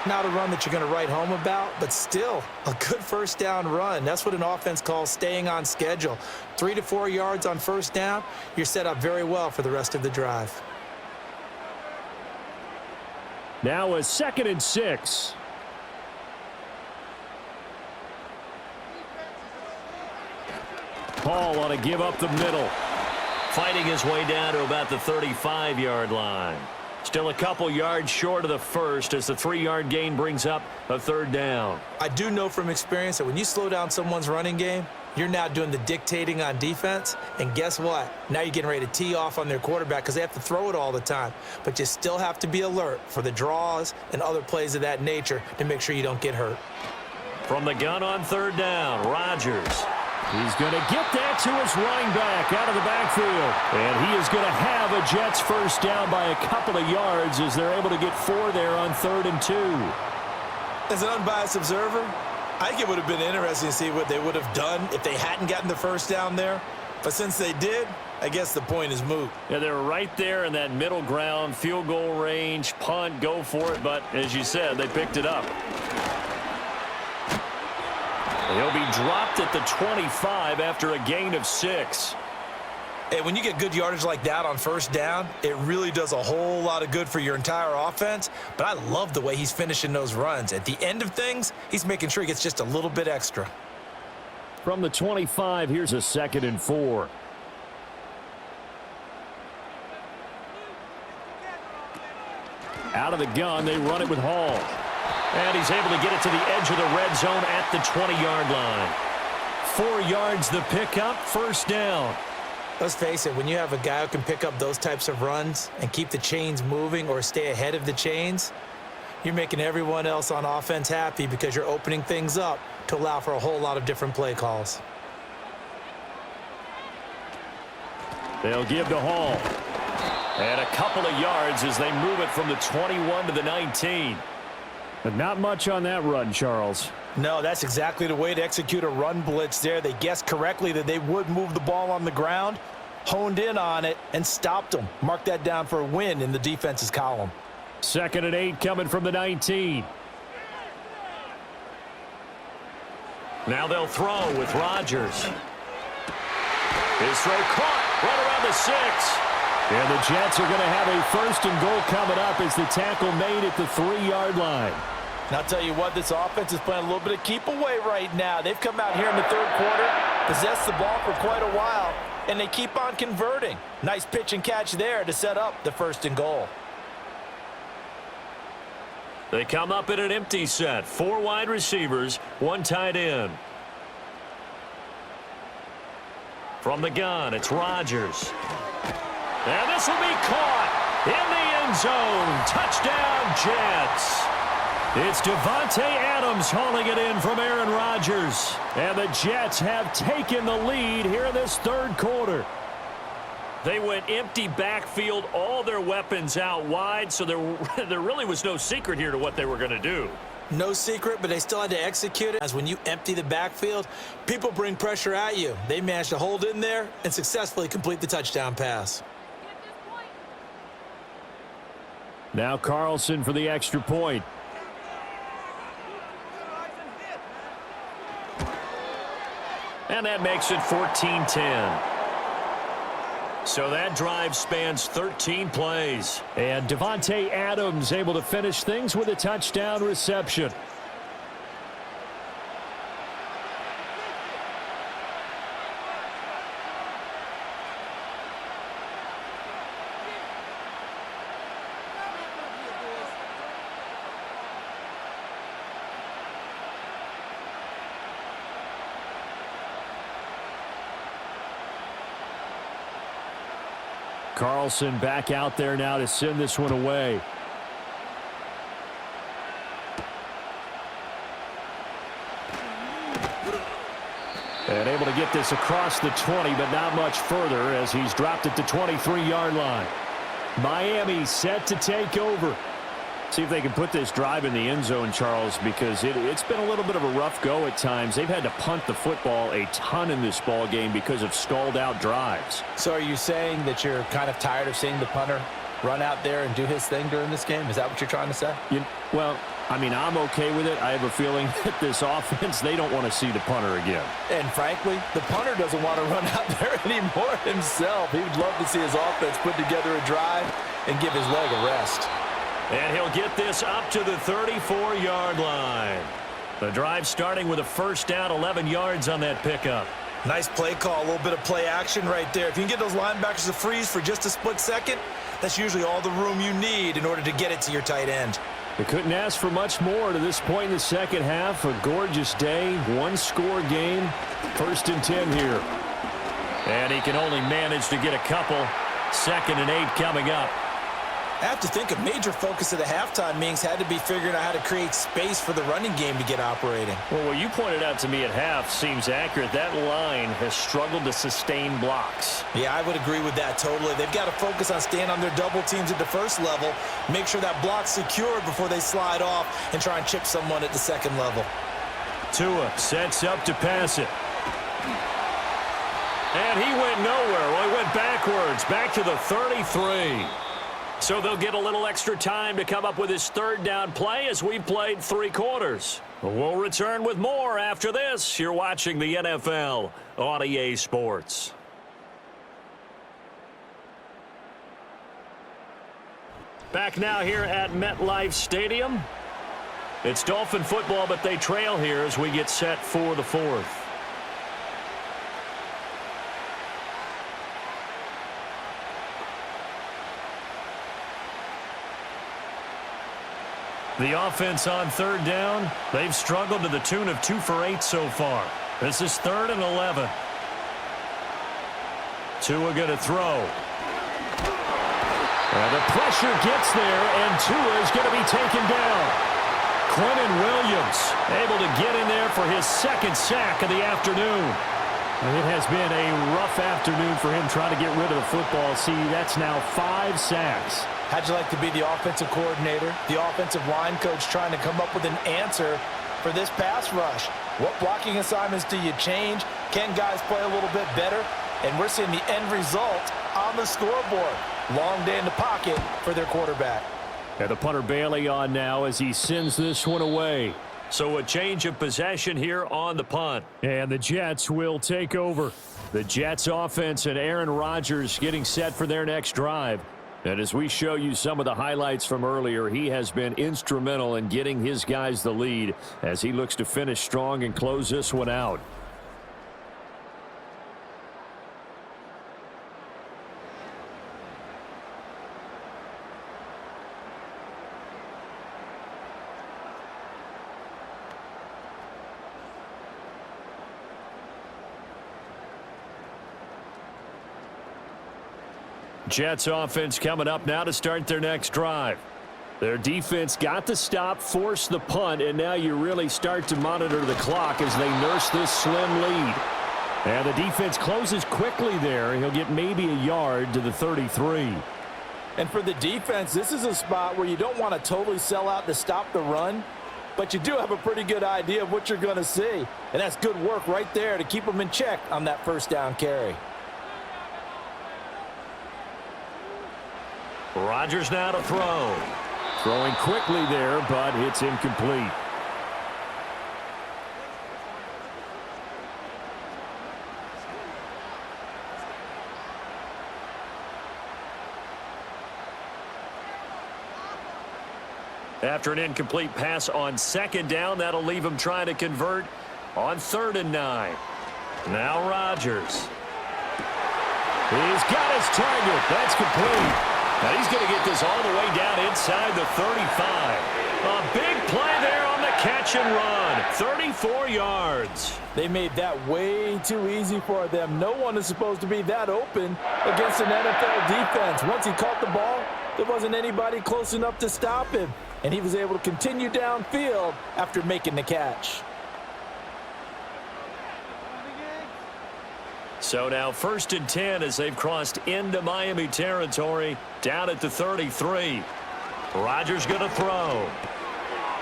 Not a run that you're going to write home about, but still a good first down run. That's what an offense calls staying on schedule. 3 to 4 yards on first down, you're set up very well for the rest of the drive. Now a 2nd and 6. Hall on a give up the middle. Fighting his way down to about the 35-yard line. Still a couple yards short of the first as the 3-yard gain brings up a 3rd down. I do know from experience that when you slow down someone's running game, you're now doing the dictating on defense. And guess what? Now you're getting ready to tee off on their quarterback because they have to throw it all the time. But you still have to be alert for the draws and other plays of that nature to make sure you don't get hurt. From the gun on 3rd down, Rodgers. He's going to get that to his running back out of the backfield. And he is going to have a Jets first down by a couple of yards as they're able to get 4 there on 3rd and 2. As an unbiased observer, I think it would have been interesting to see what they would have done if they hadn't gotten the first down there. But since they did, I guess the point is moot. Yeah, they were right there in that middle ground, field goal range, punt, go for it. But as you said, they picked it up. He'll be dropped at the 25 after a gain of 6. Hey, when you get good yardage like that on first down, it really does a whole lot of good for your entire offense. But I love the way he's finishing those runs. At the end of things, he's making sure he gets just a little bit extra. From the 25, here's a 2nd and 4. Out of the gun, they run it with Hall. And he's able to get it to the edge of the red zone at the 20-yard line. 4 yards the pickup, first down. Let's face it, when you have a guy who can pick up those types of runs and keep the chains moving or stay ahead of the chains, you're making everyone else on offense happy because you're opening things up to allow for a whole lot of different play calls. They'll give to Hall. And a couple of yards as they move it from the 21 to the 19. But not much on that run, Charles. No, that's exactly the way to execute a run blitz there. They guessed correctly that they would move the ball on the ground, honed in on it, and stopped them. Mark that down for a win in the defense's column. 2nd and 8 coming from the 19. Now they'll throw with Rodgers. His throw caught right around the 6. And the Jets are going to have a 1st and goal coming up as the tackle made at the 3-yard line. And I'll tell you what, this offense is playing a little bit of keep away right now. They've come out here in the 3rd quarter, possessed the ball for quite a while, and they keep on converting. Nice pitch and catch there to set up the 1st and goal. They come up in an empty set. 4 wide receivers, 1 tight end. From the gun, it's Rodgers. And this will be caught in the end zone. Touchdown, Jets. It's Davante Adams hauling it in from Aaron Rodgers. And the Jets have taken the lead here in this 3rd quarter. They went empty backfield, all their weapons out wide, so there really was no secret here to what they were going to do. No secret, but they still had to execute it. As when you empty the backfield, people bring pressure at you. They managed to hold in there and successfully complete the touchdown pass. Now Carlson for the extra point. And that makes it 14-10. So that drive spans 13 plays. And Davante Adams able to finish things with a touchdown reception. Carlson back out there now to send this one away. And able to get this across the 20, but not much further as he's dropped it to 23-yard line. Miami set to take over. See if they can put this drive in the end zone, Charles, because it's been a little bit of a rough go at times. They've had to punt the football a ton in this ball game because of stalled-out drives. So are you saying that you're kind of tired of seeing the punter run out there and do his thing during this game? Is that what you're trying to say? Well, I mean, I'm okay with it. I have a feeling that this offense, they don't want to see the punter again. And frankly, the punter doesn't want to run out there anymore himself. He would love to see his offense put together a drive and give his leg a rest. And he'll get this up to the 34-yard line. The drive starting with a first down, 11 yards on that pickup. Nice play call, a little bit of play action right there. If you can get those linebackers to freeze for just a split second, that's usually all the room you need in order to get it to your tight end. They couldn't ask for much more to this point in the second half. A gorgeous day, one-score game, 1st and 10 here. And he can only manage to get a couple. 2nd and 8 coming up. I have to think a major focus of the halftime meetings had to be figuring out how to create space for the running game to get operating. Well, what you pointed out to me at half seems accurate. That line has struggled to sustain blocks. Yeah, I would agree with that totally. They've got to focus on staying on their double teams at the first level, make sure that block's secured before they slide off and try and chip someone at the second level. Tua sets up to pass it. And he went nowhere. Well, he went backwards, back to the 33. So they'll get a little extra time to come up with his 3rd down play as we've played 3 quarters. We'll return with more after this. You're watching the NFL on EA Sports. Back now here at MetLife Stadium. It's Dolphin football, but they trail here as we get set for the 4th. The offense on 3rd down, they've struggled to the tune of 2 for 8 so far. This is 3rd and 11. Tua going to throw. And the pressure gets there, and Tua is going to be taken down. Quentin Williams able to get in there for his 2nd sack of the afternoon. And it has been a rough afternoon for him trying to get rid of the football. See, that's now 5 sacks. How'd you like to be the offensive coordinator, the offensive line coach trying to come up with an answer for this pass rush? What blocking assignments do you change? Can guys play a little bit better? And we're seeing the end result on the scoreboard. Long day in the pocket for their quarterback. And the punter Bailey on now as he sends this one away. So a change of possession here on the punt. And the Jets will take over. The Jets offense and Aaron Rodgers getting set for their next drive. And as we show you some of the highlights from earlier, he has been instrumental in getting his guys the lead as he looks to finish strong and close this one out. Jets offense coming up now to start their next drive. Their defense got the stop, forced the punt, and now you really start to monitor the clock as they nurse this slim lead. And the defense closes quickly there. He'll get maybe a yard to the 33. And for the defense, this is a spot where you don't want to totally sell out to stop the run, but you do have a pretty good idea of what you're going to see. And that's good work right there to keep them in check on that 1st down carry. Rodgers now to throw. Throwing quickly there, but it's incomplete. After an incomplete pass on 2nd down, that'll leave him trying to convert on 3rd and 9. Now Rodgers. He's got his target. That's complete. Now he's going to get this all the way down inside the 35. A big play there on the catch and run. 34 yards. They made that way too easy for them. No one is supposed to be that open against an NFL defense. Once he caught the ball, there wasn't anybody close enough to stop him, and he was able to continue downfield after making the catch. So now 1st and 10 as they've crossed into Miami territory, down at the 33. Rodgers going to throw.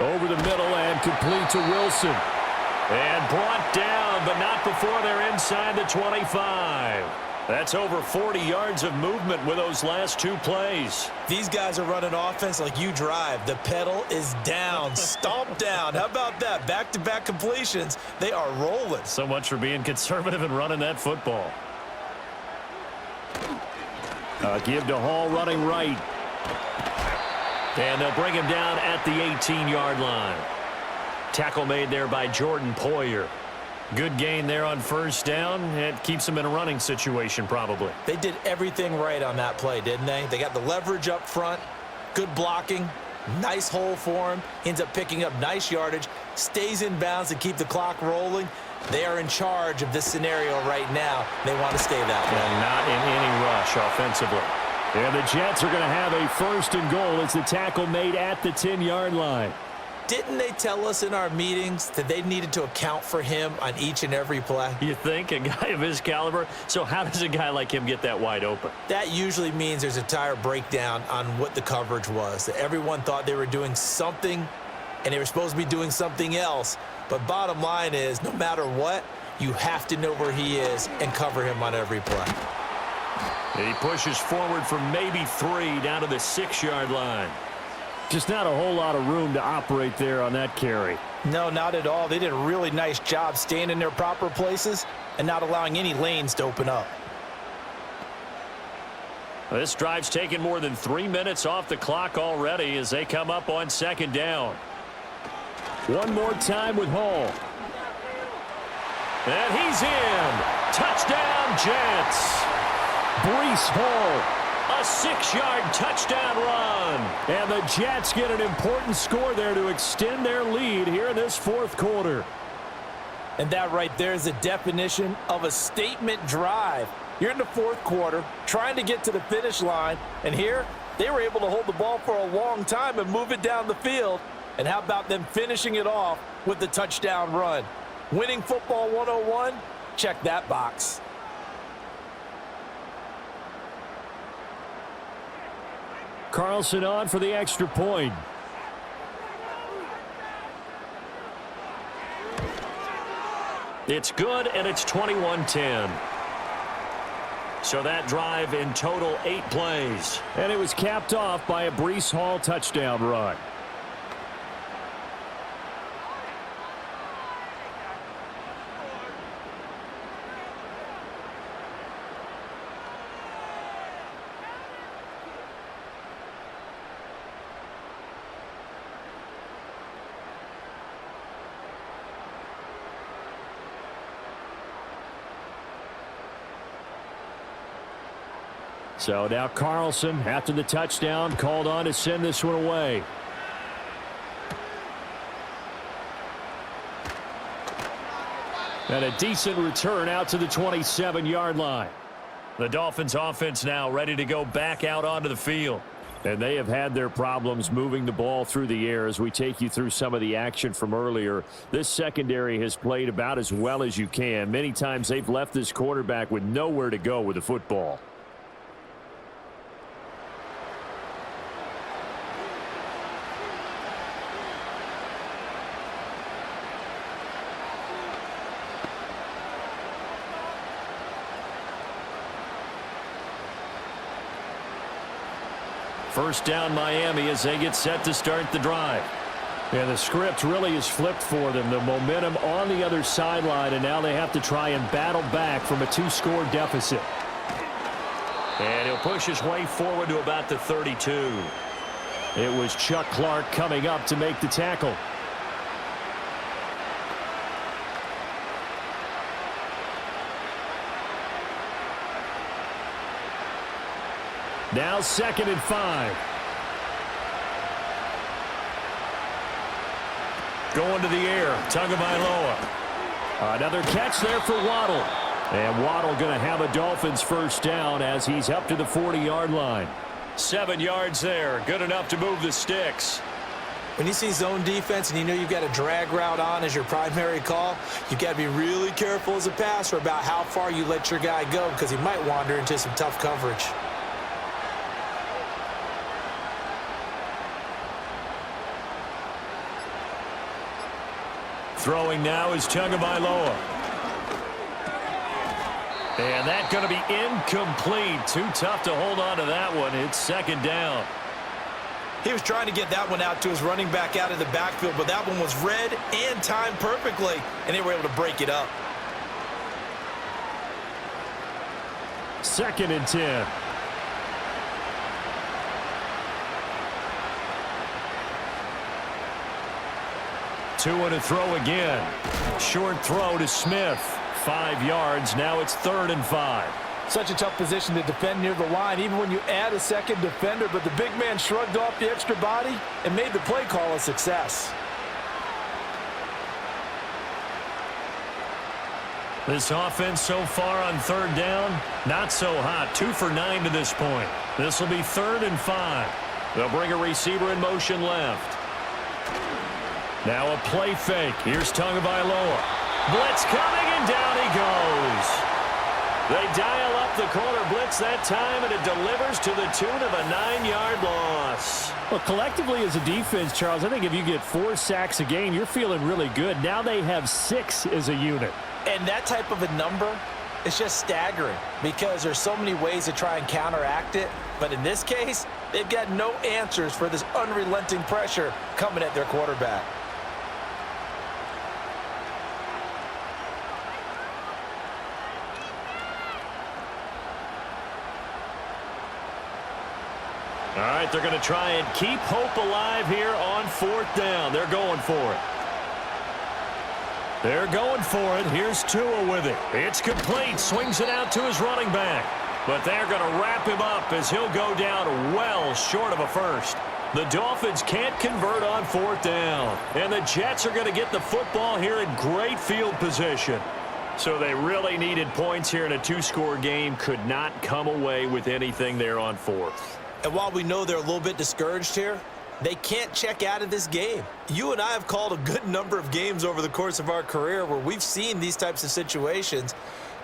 Over the middle and complete to Wilson. And brought down, but not before they're inside the 25. That's over 40 yards of movement with those last 2 plays. These guys are running offense like you drive. The pedal is down, stomp down. How about that? Back-to-back completions. They are rolling. So much for being conservative and running that football. Give to Hall running right. And they'll bring him down at the 18-yard line. Tackle made there by Jordan Poyer. Good gain there on 1st down. It keeps them in a running situation probably. They did everything right on that play, didn't they? They got the leverage up front, good blocking, nice hole for him. Ends up picking up nice yardage, stays in bounds to keep the clock rolling. They are in charge of this scenario right now. They want to stay that way. And not in any rush offensively. And the Jets are going to have a 1st and goal as the tackle made at the 10-yard line. Didn't they tell us in our meetings that they needed to account for him on each and every play? You think? A guy of his caliber? So how does a guy like him get that wide open? That usually means there's a tire breakdown on what the coverage was. That everyone thought they were doing something, and they were supposed to be doing something else. But bottom line is, no matter what, you have to know where he is and cover him on every play. And he pushes forward for maybe 3 down to the 6-yard line. Just not a whole lot of room to operate there on that carry. No, not at all. They did a really nice job staying in their proper places and not allowing any lanes to open up. This drive's taken more than 3 minutes off the clock already as they come up on 2nd down. One more time with Hall. And he's in. Touchdown, Jets. Breece Hall. A 6-yard touchdown run. And the Jets get an important score there to extend their lead here in this 4th quarter. And that right there is the definition of a statement drive. You're in the 4th quarter, trying to get to the finish line, and here they were able to hold the ball for a long time and move it down the field. And how about them finishing it off with the touchdown run? Winning football 101? Check that box. Carlson on for the extra point. It's good, and it's 21-10. So that drive in total 8 plays. And it was capped off by a Breece Hall touchdown run. So now Carlson, after the touchdown, called on to send this one away. And a decent return out to the 27-yard line. The Dolphins offense now ready to go back out onto the field. And they have had their problems moving the ball through the air as we take you through some of the action from earlier. This secondary has played about as well as you can. Many times they've left this quarterback with nowhere to go with the football. First down Miami as they get set to start the drive. And the script really is flipped for them. The momentum on the other sideline, and now they have to try and battle back from a 2-score deficit. And he'll push his way forward to about the 32. It was Chuck Clark coming up to make the tackle. Now 2nd and 5. Going to the air. Tagovailoa. Another catch there for Waddle. And Waddle going to have a Dolphins first down as he's up to the 40-yard line. 7 yards there. Good enough to move the sticks. When you see zone defense and you know you've got a drag route on as your primary call, you've got to be really careful as a passer about how far you let your guy go because he might wander into some tough coverage. Throwing now is Tagovailoa. And that's going to be incomplete. Too tough to hold on to that one. It's second down. He was trying to get that one out to his running back out of the backfield, but that one was read and timed perfectly, and they were able to break it up. 2nd and 10. Two and a throw again. Short throw to Smith. 5 yards. Now it's 3rd and 5. Such a tough position to defend near the line, even when you add a second defender, but the big man shrugged off the extra body and made the play call a success. This offense so far on 3rd down, not so hot. 2 for 9 to this point. This will be 3rd and 5. They'll bring a receiver in motion left. Now a play fake. Here's Tagovailoa. Blitz coming, and down he goes. They dial up the corner blitz that time, and it delivers to the tune of a 9-yard loss. Well, collectively as a defense, Charles, I think if you get 4 sacks a game, you're feeling really good. Now they have 6 as a unit. And that type of a number is just staggering because there's so many ways to try and counteract it. But in this case, they've got no answers for this unrelenting pressure coming at their quarterback. All right, they're going to try and keep hope alive here on 4th down. They're going for it. They're going for it. Here's Tua with it. It's complete. Swings it out to his running back. But they're going to wrap him up as he'll go down well short of a first. The Dolphins can't convert on 4th down. And the Jets are going to get the football here in great field position. So they really needed points here in a 2-score game. Could not come away with anything there on 4th. And while we know they're a little bit discouraged here, they can't check out of this game. You and I have called a good number of games over the course of our career where we've seen these types of situations.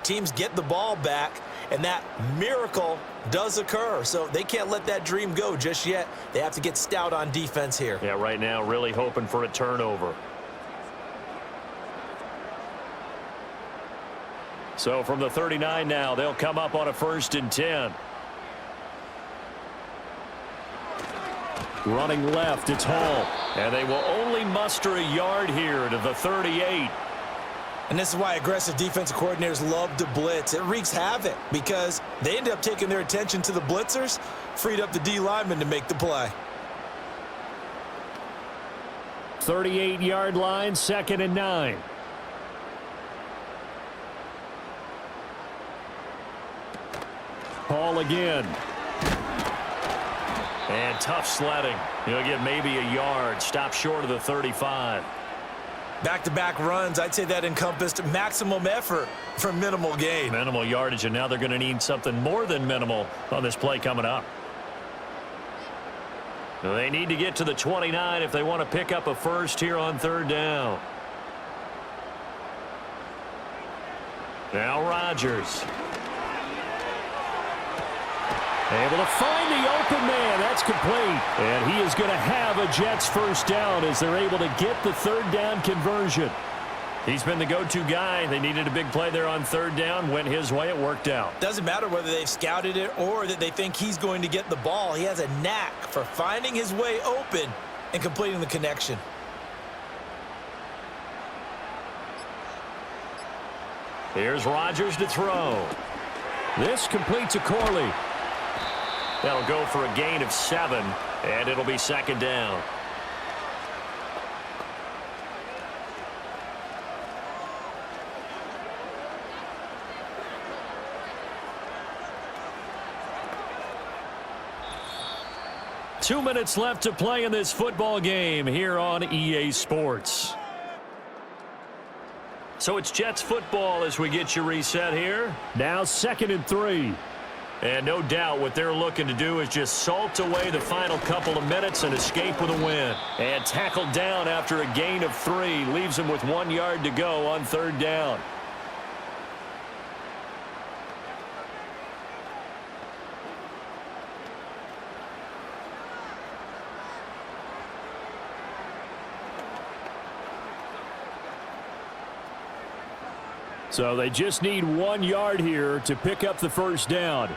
Teams get the ball back, and that miracle does occur. So they can't let that dream go just yet. They have to get stout on defense here. Yeah, right now really hoping for a turnover. So from the 39 now, they'll come up on a 1st and 10. Running left, it's Hall. And they will only muster a yard here to the 38. And this is why aggressive defensive coordinators love to blitz. It wreaks havoc because they end up taking their attention to the blitzers, freed up the D lineman to make the play. 38-yard line, 2nd and 9. Hall again. And tough sledding. He'll get maybe a yard. Stop short of the 35. Back-to-back runs, I'd say that encompassed maximum effort for minimal gain. Minimal yardage, and now they're going to need something more than minimal on this play coming up. They need to get to the 29 if they want to pick up a first here on 3rd down. Now Rodgers. Able to find the open man. That's complete. And he is going to have a Jets first down as they're able to get the 3rd down conversion. He's been the go-to guy. They needed a big play there on 3rd down. Went his way. It worked out. Doesn't matter whether they've scouted it or that they think he's going to get the ball. He has a knack for finding his way open and completing the connection. Here's Rodgers to throw. This completes a Corley. That'll go for a gain of 7, and it'll be 2nd down. 2 minutes left to play in this football game here on EA Sports. So it's Jets football as we get you reset here. Now 2nd and 3. And no doubt what they're looking to do is just salt away the final couple of minutes and escape with a win. And tackled down after a gain of 3. Leaves them with 1 yard to go on 3rd down. So they just need 1 yard here to pick up the 1st down.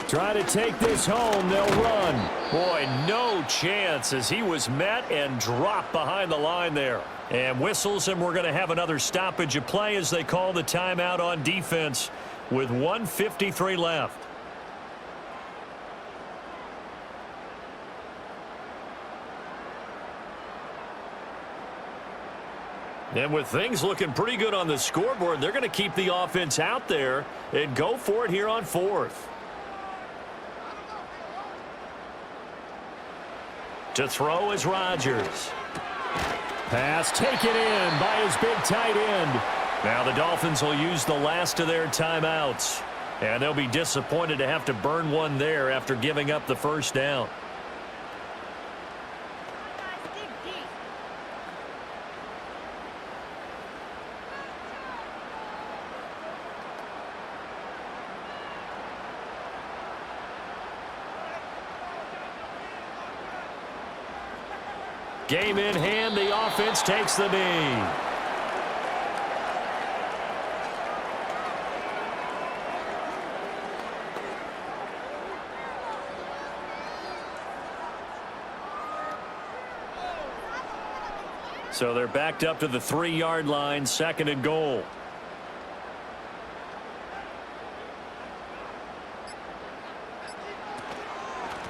Try to take this home. They'll run. Boy, no chance as he was met and dropped behind the line there. And whistles, and we're going to have another stoppage of play as they call the timeout on defense with 1:53 left. And with things looking pretty good on the scoreboard, they're going to keep the offense out there and go for it here on 4th. To throw is Rodgers. Pass taken in by his big tight end. Now the Dolphins will use the last of their timeouts. And they'll be disappointed to have to burn one there after giving up the 1st down. Game in hand, the offense takes the knee. So they're backed up to the 3-yard line, 2nd and goal.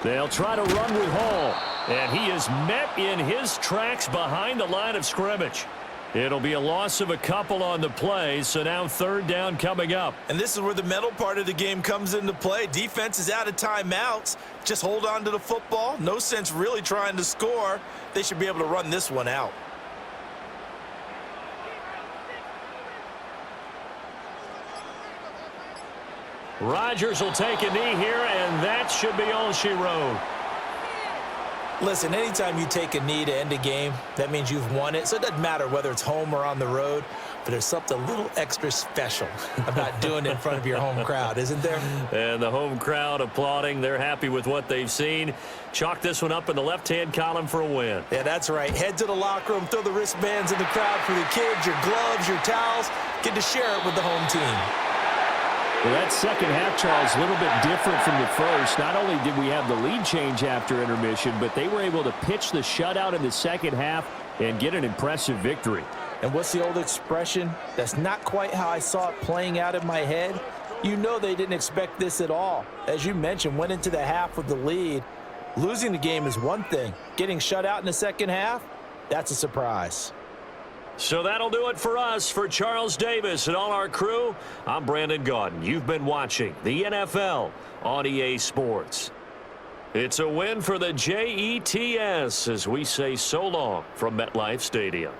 They'll try to run with Hall. And he is met in his tracks behind the line of scrimmage. It'll be a loss of a couple on the play, so now 3rd down coming up. And this is where the mental part of the game comes into play. Defense is out of timeouts. Just hold on to the football. No sense really trying to score. They should be able to run this one out. Rodgers will take a knee here, and that should be all she wrote. Listen, anytime you take a knee to end a game, that means you've won it. So it doesn't matter whether it's home or on the road, but there's something a little extra special about doing it in front of your home crowd, isn't there? And the home crowd applauding. They're happy with what they've seen. Chalk this one up in the left-hand column for a win. Yeah, that's right. Head to the locker room, throw the wristbands in the crowd for the kids, your gloves, your towels. Get to share it with the home team. Well, that second half, Charles, a little bit different from the first. Not only did we have the lead change after intermission, but they were able to pitch the shutout in the second half and get an impressive victory. And what's the old expression? That's not quite how I saw it playing out in my head. You know they didn't expect this at all. As you mentioned, went into the half with the lead. Losing the game is one thing. Getting shut out in the second half, that's a surprise. So that'll do it for us. For Charles Davis and all our crew, I'm Brandon Gaudin. You've been watching the NFL on EA Sports. It's a win for the Jets as we say so long from MetLife Stadium.